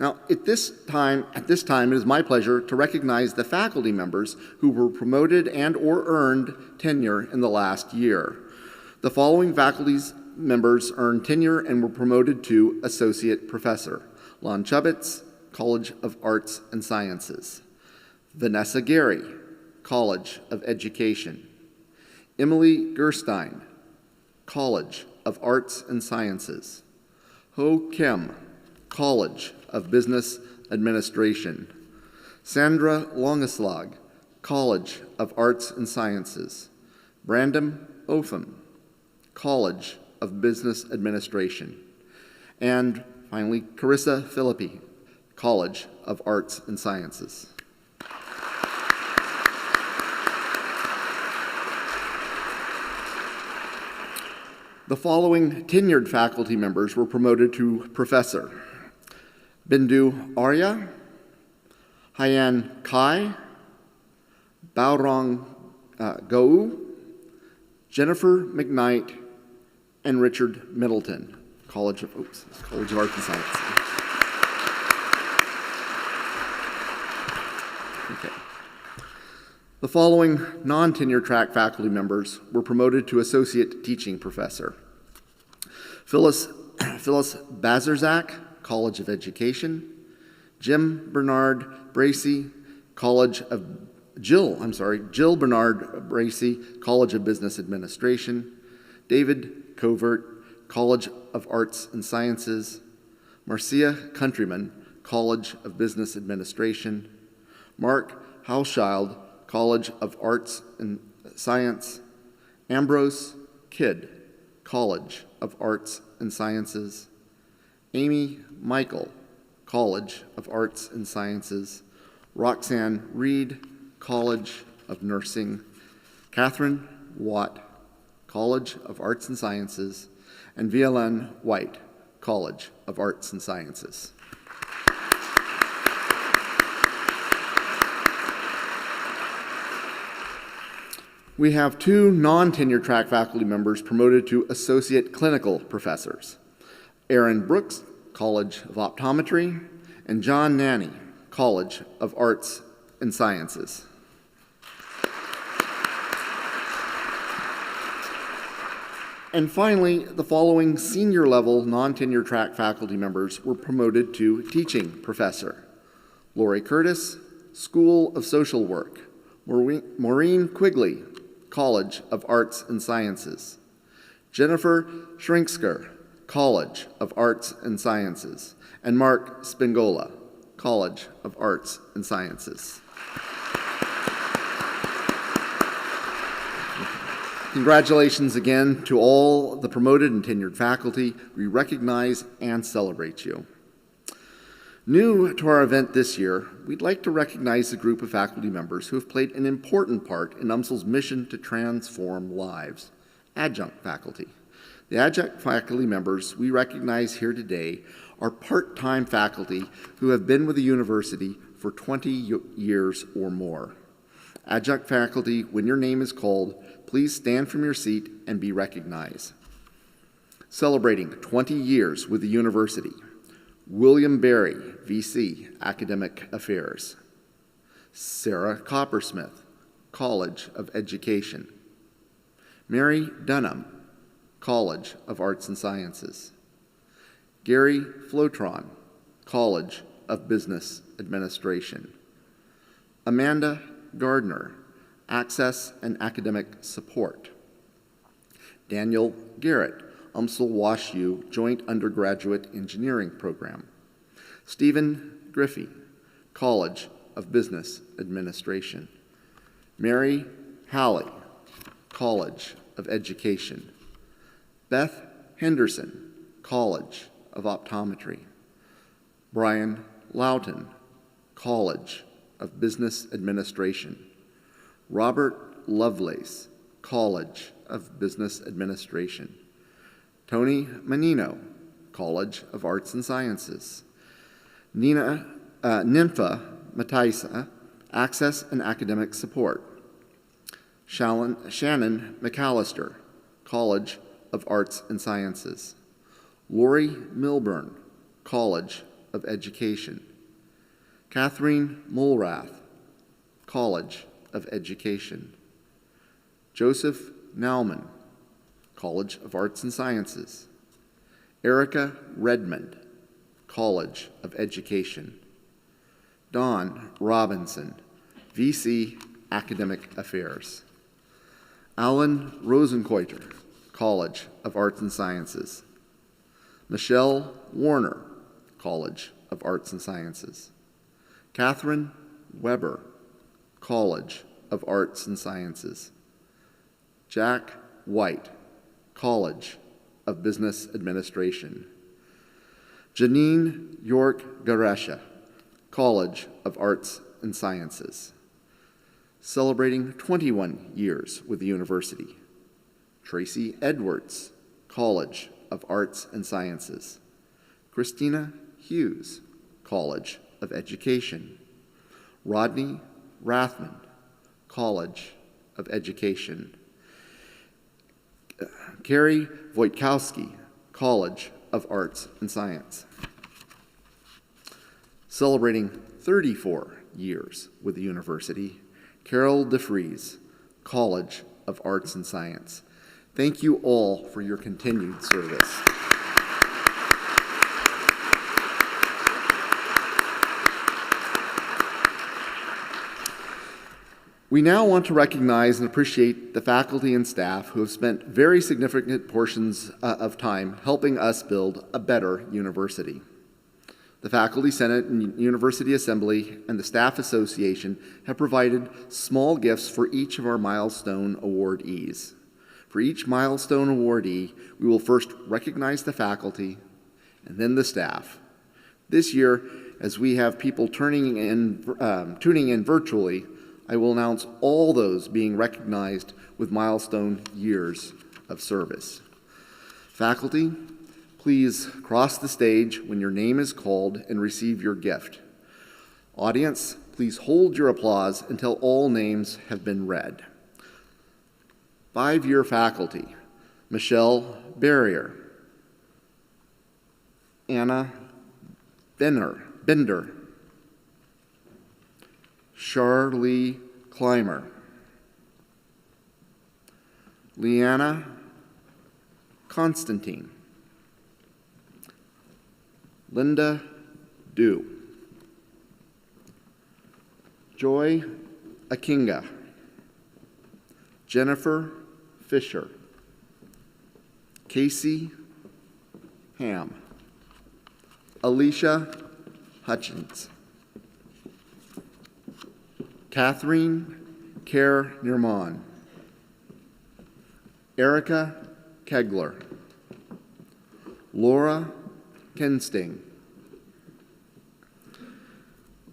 Now, at this time, it is my pleasure to recognize the faculty members who were promoted and or earned tenure in the last year. The following faculty members earned tenure and were promoted to Associate Professor. Lon Chubitz, College of Arts and Sciences. Vanessa Gary, College of Education. Emily Gerstein, College of Arts and Sciences. Ho Kim, College of Business Administration. Sandra Longeslag, College of Arts and Sciences. Brandon Opham, College of Business Administration. And finally, Carissa Philippi, College of Arts and Sciences. The following tenured faculty members were promoted to professor. Bindu Arya, Hyan Kai, Baorong Gou, Jennifer McKnight, and Richard Middleton, College of Arts and Sciences. Okay. The following non-tenure track faculty members were promoted to associate teaching professor. Phyllis Bazarzak, College of Education. Jill Bernard Bracey, College of Business Administration. David Covert, College of Arts and Sciences. Marcia Countryman, College of Business Administration. Mark Hauschild, College of Arts and Science. Ambrose Kidd, College of Arts and Sciences. Amy Michael, College of Arts and Sciences. Roxanne Reed, College of Nursing. Catherine Watt, College of Arts and Sciences. And Violaine White, College of Arts and Sciences. We have two non-tenure track faculty members promoted to associate clinical professors. Aaron Brooks, College of Optometry, and John Nanny, College of Arts and Sciences. And finally, the following senior level non-tenure track faculty members were promoted to teaching professor. Lori Curtis, School of Social Work. Maureen Quigley, College of Arts and Sciences. Jennifer Shrinksker, College of Arts and Sciences. And Mark Spingola, College of Arts and Sciences. Congratulations again to all the promoted and tenured faculty. We recognize and celebrate you. New to our event this year, we'd like to recognize a group of faculty members who have played an important part in UMSL's mission to transform lives, adjunct faculty. The adjunct faculty members we recognize here today are part-time faculty who have been with the university for 20 years or more. Adjunct faculty, when your name is called, please stand from your seat and be recognized. Celebrating 20 years with the university, William Berry, VC, Academic Affairs. Sarah Coppersmith, College of Education. Mary Dunham, College of Arts and Sciences. Gary Flotron, College of Business Administration. Amanda Gardner, Access and Academic Support. Daniel Garrett, UMSL WashU Joint Undergraduate Engineering Program. Stephen Griffey, College of Business Administration. Mary Halley, College of Education. Beth Henderson, College of Optometry. Brian Loughton, College of Business Administration. Robert Lovelace, College of Business Administration. Tony Menino, College of Arts and Sciences. Nympha Mataisa, Access and Academic Support. Shannon McAllister, College of Arts and Sciences. Lori Milburn, College of Education. Catherine Mulrath, College of Education. Joseph Nauman, College of Arts and Sciences. Erica Redmond, College of Education. Dawn Robinson, VC, Academic Affairs. Alan Rosenkoiter, College of Arts and Sciences. Michelle Warner, College of Arts and Sciences. Catherine Weber, College of Arts and Sciences. Jack White, College of Business Administration. Janine York Garesha, College of Arts and Sciences. Celebrating 21 years with the university, Tracy Edwards, College of Arts and Sciences. Christina Hughes, College of Education. Rodney Rathman, College of Education. Carrie Wojtkowski, College of Arts and Science. Celebrating 34 years with the university, Carol DeFries, College of Arts and Science. Thank you all for your continued service. We now want to recognize and appreciate the faculty and staff who have spent very significant portions of time helping us build a better university. The Faculty Senate and University Assembly and the Staff Association have provided small gifts for each of our milestone awardees. For each milestone awardee, we will first recognize the faculty and then the staff. This year, as we have people tuning in virtually, I will announce all those being recognized with milestone years of service. Faculty, please cross the stage when your name is called and receive your gift. Audience, please hold your applause until all names have been read. 5-year faculty, Michelle Barrier, Anna Bender, Charlie Clymer, Leanna Constantine, Linda Dew, Joy Akinga, Jennifer Fisher, Casey Ham, Alicia Hutchins, Catherine Kerr Nirman, Erica Kegler, Laura Kensting,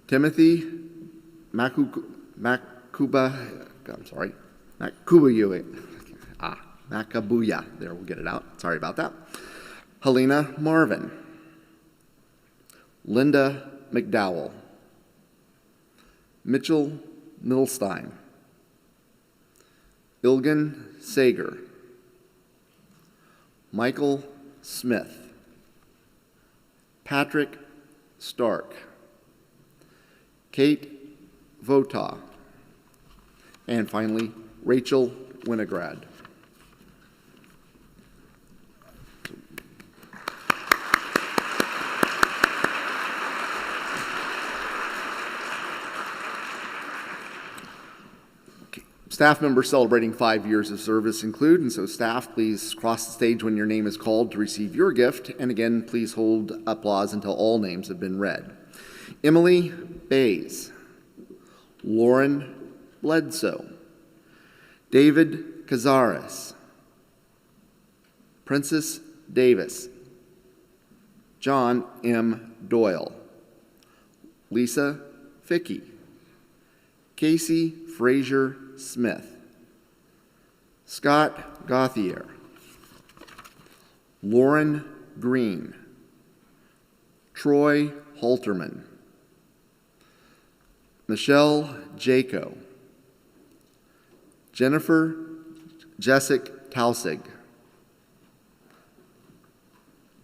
Timothy Macabuya. There, we'll get it out. Sorry about that. Helena Marvin, Linda McDowell, Mitchell Milstein, Ilgan Sager, Michael Smith, Patrick Stark, Kate Vota, and finally, Rachel Winograd. Staff members celebrating 5 years of service include, and so staff, please cross the stage when your name is called to receive your gift, and again, please hold applause until all names have been read. Emily Bays, Lauren Bledsoe, David Cazares, Princess Davis, John M. Doyle, Lisa Fickey, Casey Frazier Smith, Scott Gauthier, Lauren Green, Troy Halterman, Michelle Jaco, Jennifer Jessic Tausig,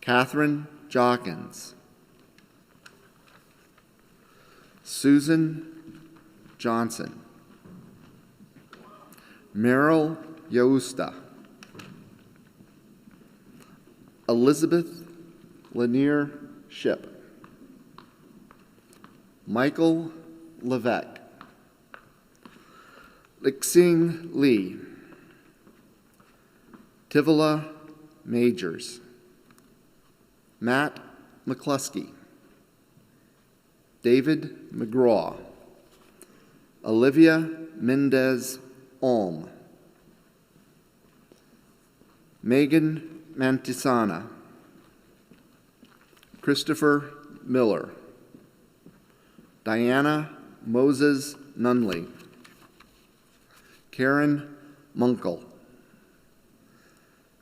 Catherine Jawkins, Susan Johnson, Meryl Yausta, Elizabeth Lanier Ship, Michael Levesque, Lixing Lee, Tivola Majors, Matt McCluskey, David McGraw, Olivia Mendez Olm, Megan Mantisana, Christopher Miller, Diana Moses Nunley, Karen Munkel,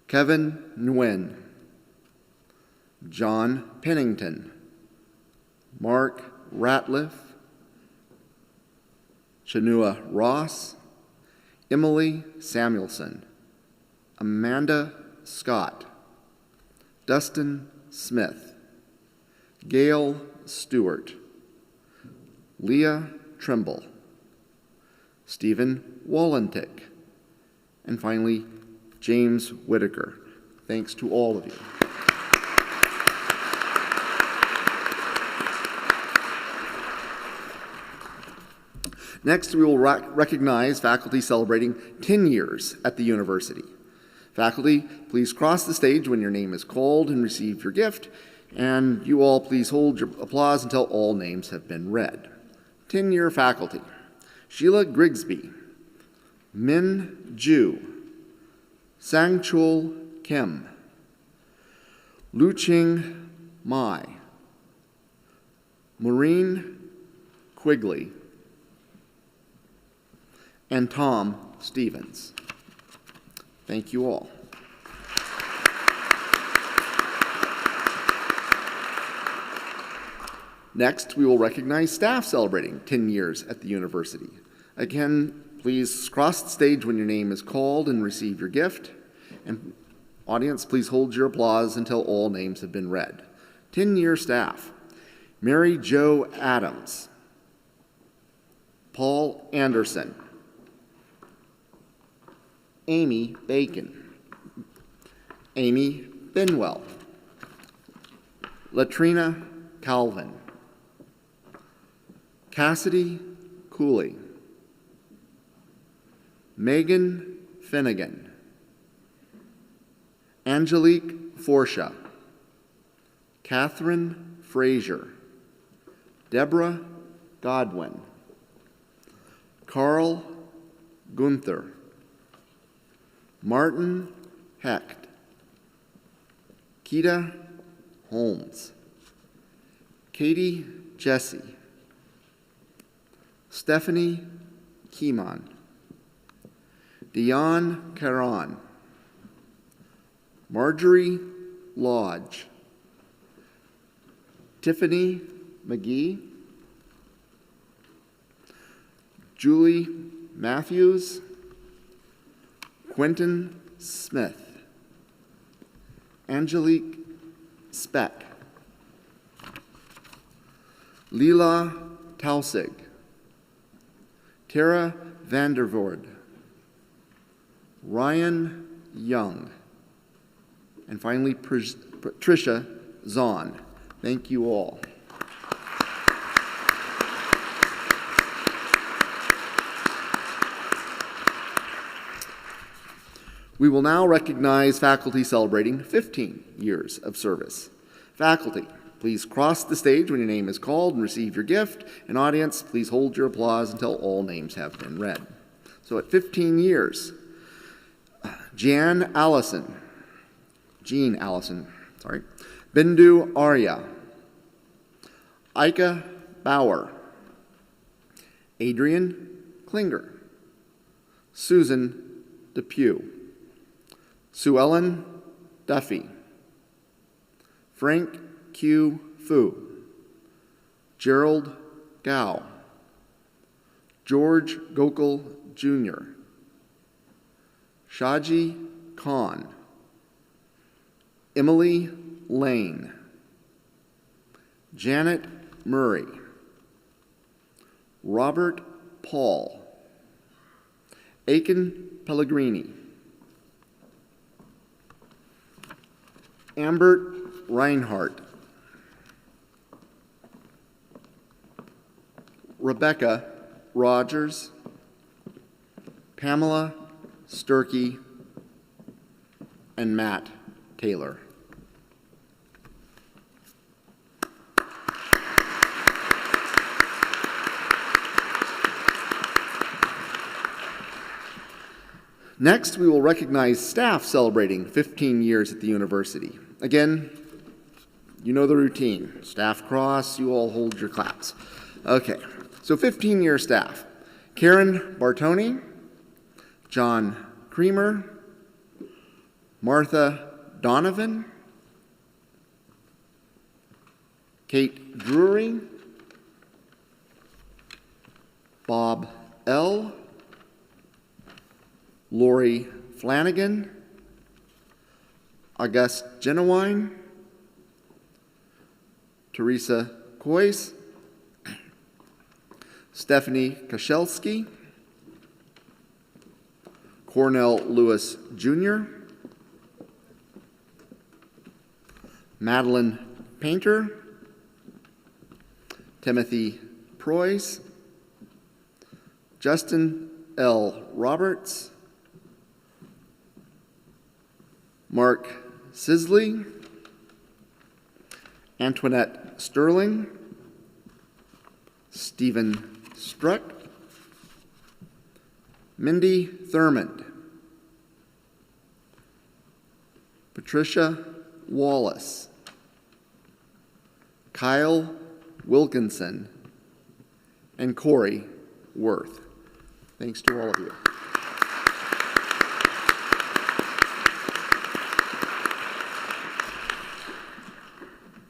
Kevin Nguyen, John Pennington, Mark Ratliff, Chanua Ross, Emily Samuelson, Amanda Scott, Dustin Smith, Gail Stewart, Leah Trimble, Stephen Wallentik, and finally, James Whitaker. Thanks to all of you. Next, we will recognize faculty celebrating 10 years at the university. Faculty, please cross the stage when your name is called and receive your gift, and you all please hold your applause until all names have been read. 10-year faculty: Sheila Grigsby, Min Ju, Sangchul Kim, Luqing Mai, Maureen Quigley, and Tom Stevens. Thank you all. Next, we will recognize staff celebrating 10 years at the university. Again, please cross the stage when your name is called and receive your gift. And audience, please hold your applause until all names have been read. 10-year staff: Mary Jo Adams, Paul Anderson, Amy Bacon, Amy Benwell, Latrina Calvin, Cassidy Cooley, Megan Finnegan, Angelique Forsha, Catherine Frazier, Deborah Godwin, Carl Gunther, Martin Hecht, Keita Holmes, Katie Jesse, Stephanie Keeman, Dion Caron, Marjorie Lodge, Tiffany McGee, Julie Matthews, Quentin Smith, Angelique Speck, Leela Tausig, Tara Vandervoort, Ryan Young, and finally Patricia Zahn. Thank you all. We will now recognize faculty celebrating 15 years of service. Faculty, please cross the stage when your name is called and receive your gift. And audience, please hold your applause until all names have been read. So at 15 years, Jean Allison, Bindu Arya, Ika Bauer, Adrian Klinger, Susan Depew, Sue Ellen Duffy, Frank Q. Fu, Gerald Gao, George Gokul Jr., Shaji Khan, Emily Lane, Janet Murray, Robert Paul, Aiken Pellegrini, Ambert Reinhardt, Rebecca Rogers, Pamela Sturkey, and Matt Taylor. Next, we will recognize staff celebrating 15 years at the university. Again, you know the routine. Staff cross, you all hold your claps. Okay, so 15-year staff. Karen Bartoni, John Creamer, Martha Donovan, Kate Drury, Bob L., Lori Flanagan, August Genowine, Teresa Coyce, Stephanie Koshelski, Cornell Lewis Jr., Madeline Painter, Timothy Preuss, Justin L. Roberts, Mark Sisley, Antoinette Sterling, Stephen Struck, Mindy Thurmond, Patricia Wallace, Kyle Wilkinson, and Corey Worth. Thanks to all of you.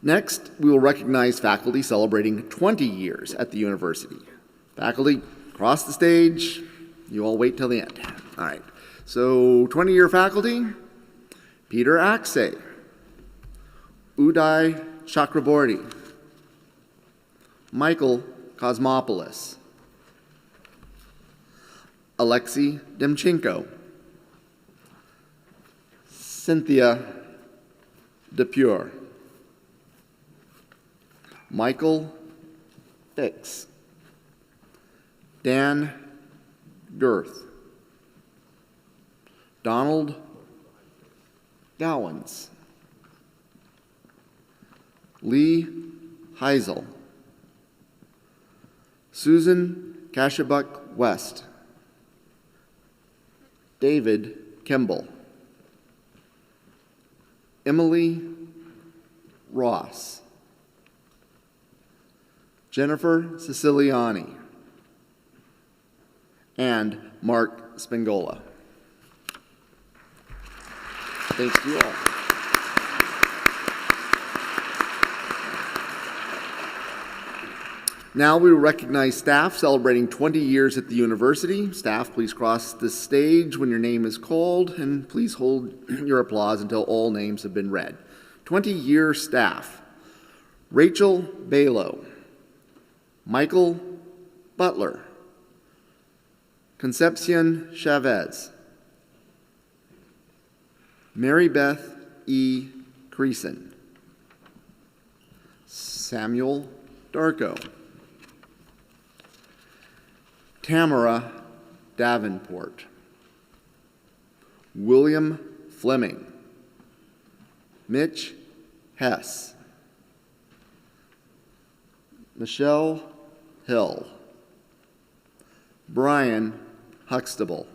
Next, we will recognize faculty celebrating 20 years at the university. Faculty, cross the stage. You all wait till the end. All right. So, 20-year faculty, Peter Axe, Uday Chakraborty, Michael Kosmopoulos, Alexei Demchenko, Cynthia DePure, Michael Fix, Dan Girth, Donald Gowans, Lee Heisel, Susan Kashabuk West, David Kimball, Emily Ross, Jennifer Siciliani, and Mark Spingola. Thanks to you all. Now we will recognize staff celebrating 20 years at the university. Staff, please cross the stage when your name is called, and please hold your applause until all names have been read. 20-year staff: Rachel Balo, Michael Butler, Concepcion Chavez, Mary Beth E. Creason, Samuel Darko, Tamara Davenport, William Fleming, Mitch Hess, Michelle Hill, Brian Huxtable,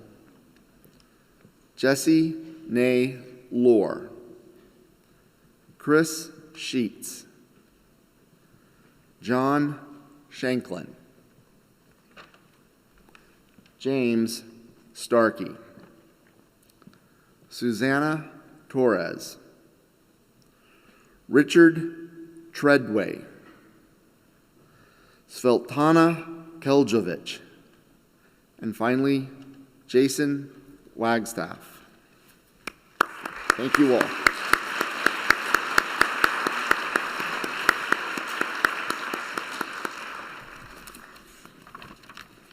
Jesse Nay Lohr, Chris Sheets, John Shanklin, James Starkey, Susanna Torres, Richard Treadway, Sveltana Keljovich, and finally, Jason Wagstaff. Thank you all.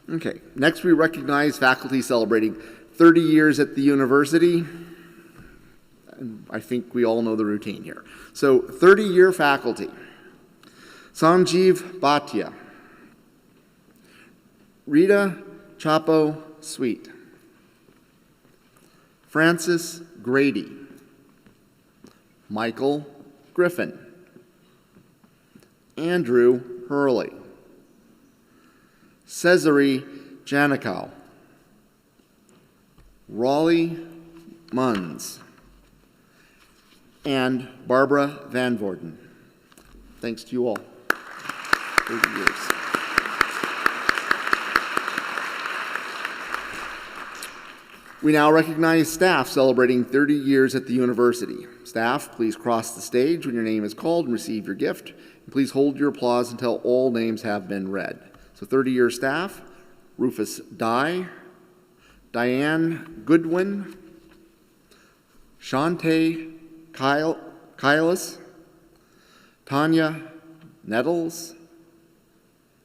Okay, next we recognize faculty celebrating 30 years at the university. And I think we all know the routine here. So 30-year faculty: Sanjeev Bhatia, Rita Chapo Sweet, Francis Grady, Michael Griffin, Andrew Hurley, Cesare Janikow, Raleigh Munns, and Barbara Van Voorden. Thanks to you all. 30 years. We now recognize staff celebrating 30 years at the university. Staff, please cross the stage when your name is called and receive your gift. And please hold your applause until all names have been read. So 30-year staff: Rufus Dye, Diane Goodwin, Shantae Kylas, Tanya Nettles,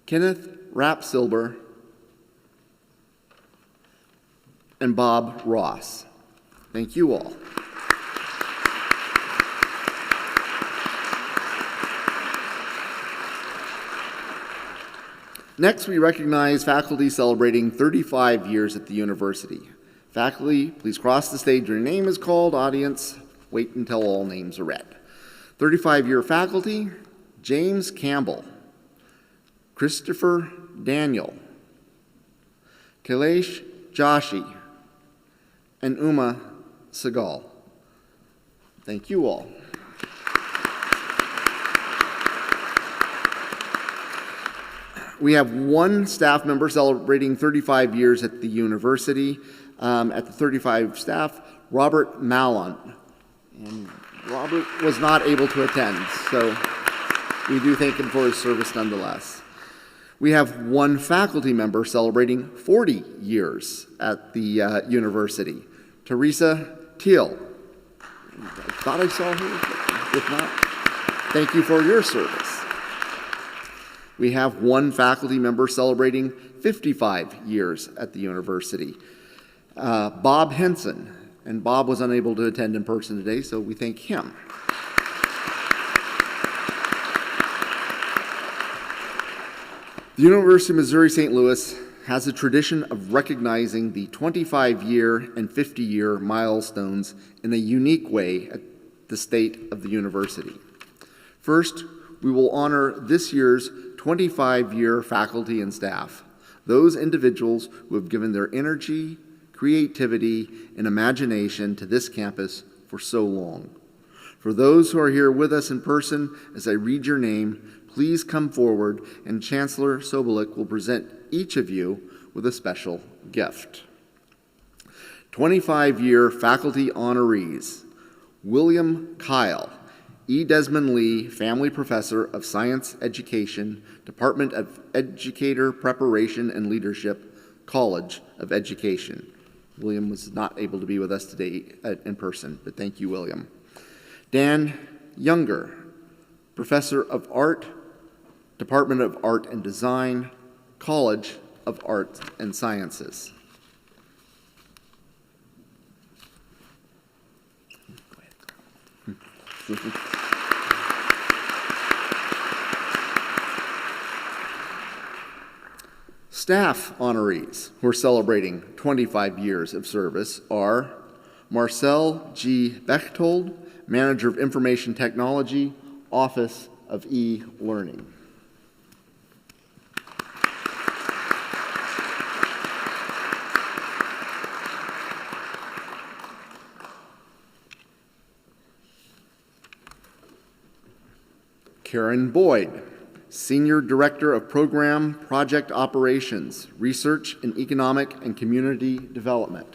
Kenneth Rapsilber, and Bob Ross. Thank you all. Next, we recognize faculty celebrating 35 years at the university. Faculty, please cross the stage when your name is called. Audience, wait until all names are read. 35-year faculty: James Campbell, Christopher Daniel, Kailash Joshi, and Uma Segal. Thank you all. We have one staff member celebrating 35 years at the university. At the 35 staff, Robert Mallon. And Robert was not able to attend, so we do thank him for his service nonetheless. We have one faculty member celebrating 40 years at the university, Teresa Teal. I thought I saw her. If not, thank you for your service. We have one faculty member celebrating 55 years at the university, Bob Henson. And Bob was unable to attend in person today, so we thank him. The University of Missouri St. Louis has a tradition of recognizing the 25-year and 50-year milestones in a unique way at the state of the university. First, we will honor this year's 25-year faculty and staff. those individuals who have given their energy, creativity, and imagination to this campus for so long. For those who are here with us in person, as I read your name, please come forward, and Chancellor Sobolik will present each of you with a special gift. 25-year faculty honorees: William Kyle, E. Desmond Lee Family Professor of Science Education, Department of Educator Preparation and Leadership, College of Education. William was not able to be with us today in person, but thank you, William. Dan Younger, Professor of Art, Department of Art and Design, College of Arts and Sciences. Staff honorees who are celebrating 25 years of service are Marcel G. Bechtold, Manager of Information Technology, Office of E-Learning. Karen Boyd, Senior Director of Program Project Operations, Research in Economic and Community Development.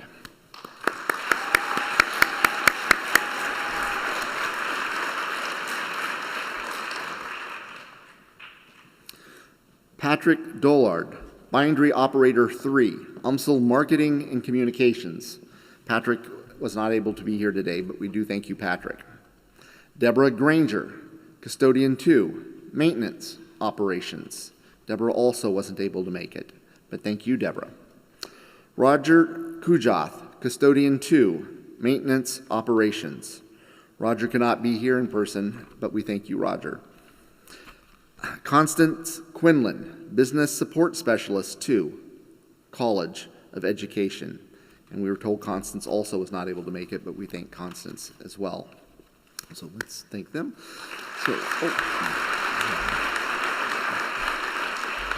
Patrick Dollard, Bindery Operator 3, UMSL Marketing and Communications. Patrick was not able to be here today, but we do thank you, Patrick. Deborah Granger, Custodian 2, Maintenance Operations. Deborah also wasn't able to make it, but thank you, Deborah. Roger Kujath, Custodian 2, Maintenance Operations. Roger cannot be here in person, but we thank you, Roger. Constance Quinlan, Business Support Specialist 2, College of Education. And we were told Constance also was not able to make it, but we thank Constance as well. So let's thank them.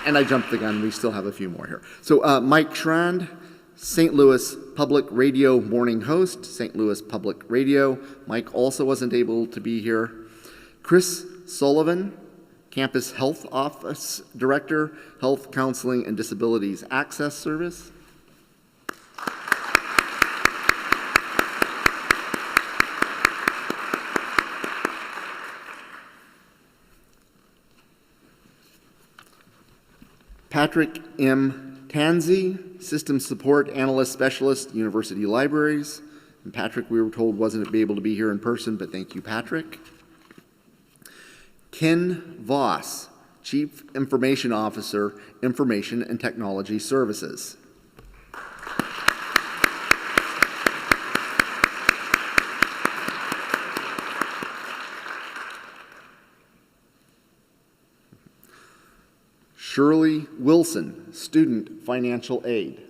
And I jumped the gun. We still have a few more here. So Mike Schrand, St. Louis Public Radio morning host, St. Louis Public Radio. Mike also wasn't able to be here. Chris Sullivan, Campus Health Office Director, Health Counseling and Disabilities Access Service. Patrick M. Tanzi, System Support Analyst Specialist, University Libraries. And Patrick, we were told, wasn't able to be here in person, but thank you, Patrick. Ken Voss, Chief Information Officer, Information and Technology Services. Shirley Wilson, Student Financial Aid.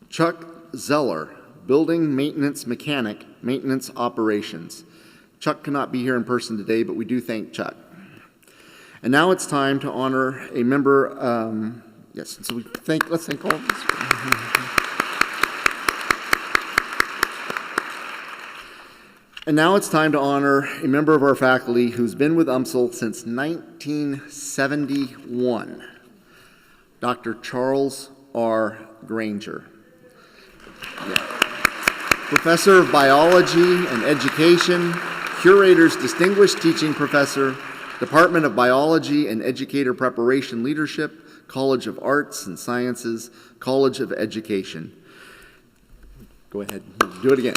Chuck Zeller, Building Maintenance Mechanic, Maintenance Operations. Chuck cannot be here in person today, but we do thank Chuck. And now it's time to honor a member, let's thank all of us. And now it's time to honor a member of our faculty who's been with UMSL since 1971, Dr. Charles R. Granger. Professor of Biology and Education, Curator's Distinguished Teaching Professor, Department of Biology and Educator Preparation Leadership, College of Arts and Sciences, College of Education. Go ahead, do it again.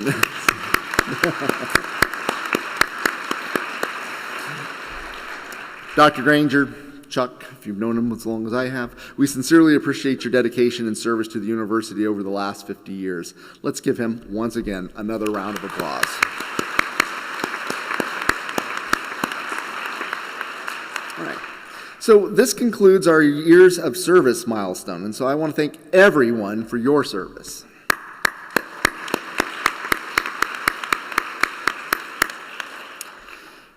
Dr. Granger, Chuck, if you've known him as long as I have, we sincerely appreciate your dedication and service to the university over the last 50 years. Let's give him, once again, another round of applause. So this concludes our years of service milestone, and so I want to thank everyone for your service.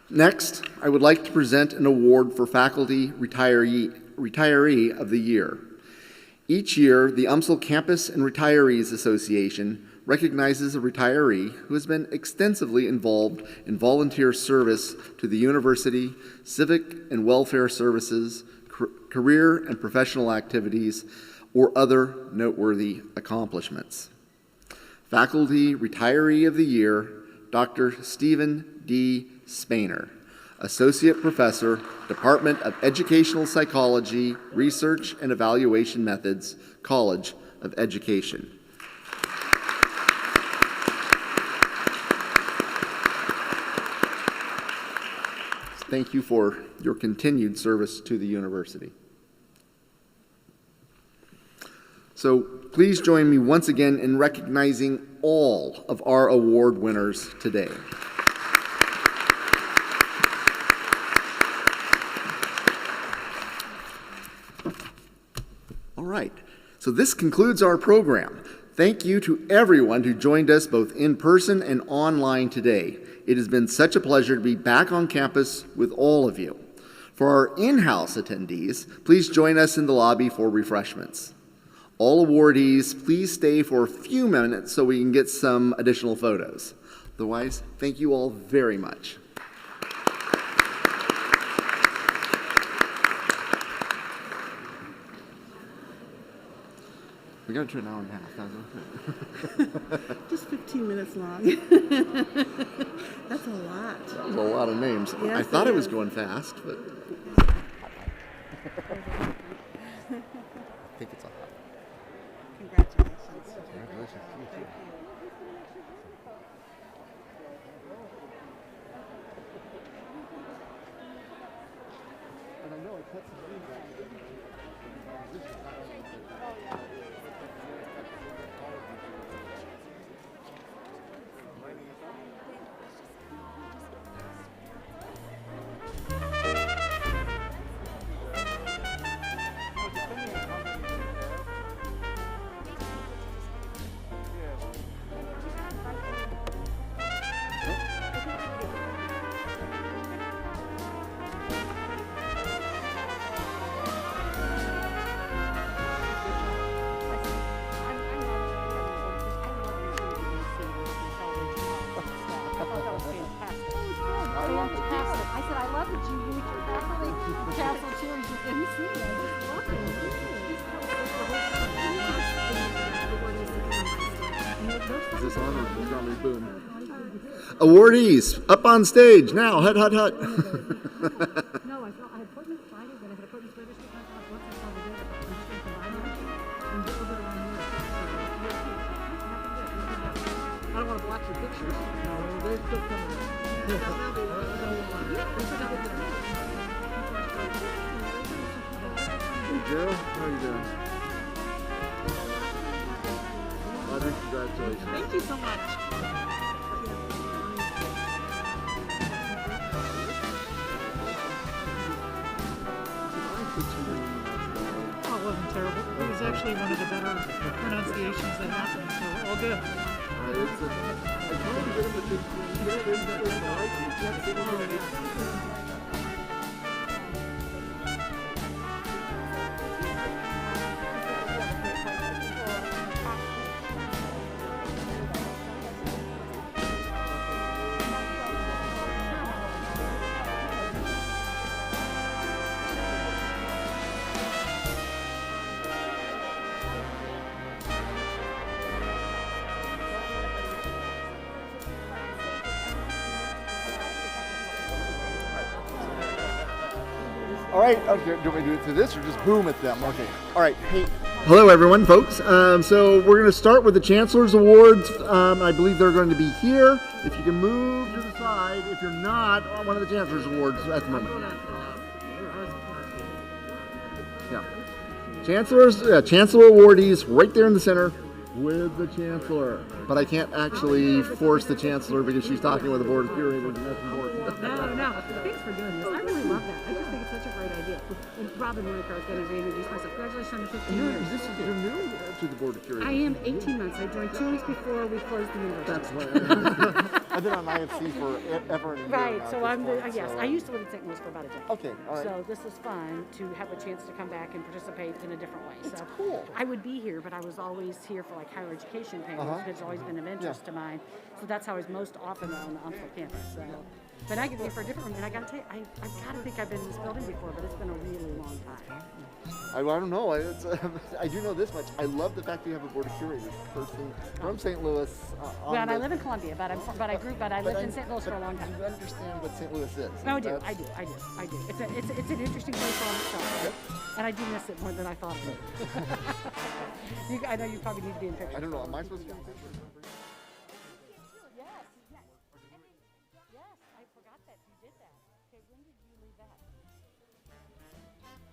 Next, I would like to present an award for Faculty Retiree of the Year. Each year, the UMSL Campus and Retirees Association recognizes a retiree who has been extensively involved in volunteer service to the university, civic and welfare services, career and professional activities, or other noteworthy accomplishments. Faculty Retiree of the Year, Dr. Stephen D. Spainer, Associate Professor, Department of Educational Psychology, Research and Evaluation Methods, College of Education. Thank you for your continued service to the university. So please join me once again in recognizing all of our award winners today. All right, so this concludes our program. Thank you to everyone who joined us both in person and online today. It has been such a pleasure to be back on campus with all of you. For our in-house attendees, please join us in the lobby for refreshments. All awardees, please stay for a few minutes so we can get some additional photos. Otherwise, thank you all very much. We got to an hour and a half. Just 15 minutes long. That's a lot. That was a lot of names. Yes, I thought it it was is. going fast, but I think it's a hot. Congratulations. Congratulations. And I know I cut some I said, I love that you use your faculty council chair as your MC. I just love it. Is this on or is it boom? Awardees, up on stage now. Hut, hut, hut. No, I had appointments Friday, then I had appointments Thursday. Once I saw the day, I'm just going to combine everything and go over to my new I don't want to block your pictures. No, they're still coming. Hey Joe, how are you doing? Congratulations. Thank you so much. Oh, it wasn't terrible. It was actually one of the better pronunciations that happened, so all good. All right, okay, do we do it through this or just boom at them? Okay. All right. Hey. Hello, everyone, folks. So we're going to start with the Chancellor's Awards. I believe they're going to be here. If you can move to the side, if you're not, one of the Chancellor's Awards at the moment. Yeah. Chancellor awardees right there in the center. with the Chancellor. But I can't actually force the Chancellor because she's talking with the Board of Curators, and that's important. No. Thanks for doing this. I really love that. I just think it's such a great idea. And Robin Whitaker, I was going to introduce myself. Congratulations on the 15 years. This is you're new to the Board of Curators. I am 18 months. I joined 2 weeks before we closed the university. That's why I've been on IFC for ever and a year Right, now so at I'm this the, point, yes, so- I used to live in St. Louis for about a decade. Okay, all right. So this is fun to have a chance to come back and participate in a different way. It's So cool. I would be here, but I was always here for like higher education panels, which has always been of interest to mine. So that's how I was most often on the UMSL campus. So, but I could be for a different one. And I got to tell you, I've got to think I've been in this building before, but it's been a really long time. I don't know. I do know this much. I love the fact that you have a Board of Curators person from St. Louis. Well, and I live in Columbia, but I lived in St. Louis for a long time. You understand what St. Louis is. No, I and do. that's- I do. It's an interesting place on itself, right? And I do miss it more than I thought it would. I know you probably need to be in pictures. I don't know. Am I supposed to be in pictures? Yes. Yes, I forgot that you did that. Okay, when did you leave that?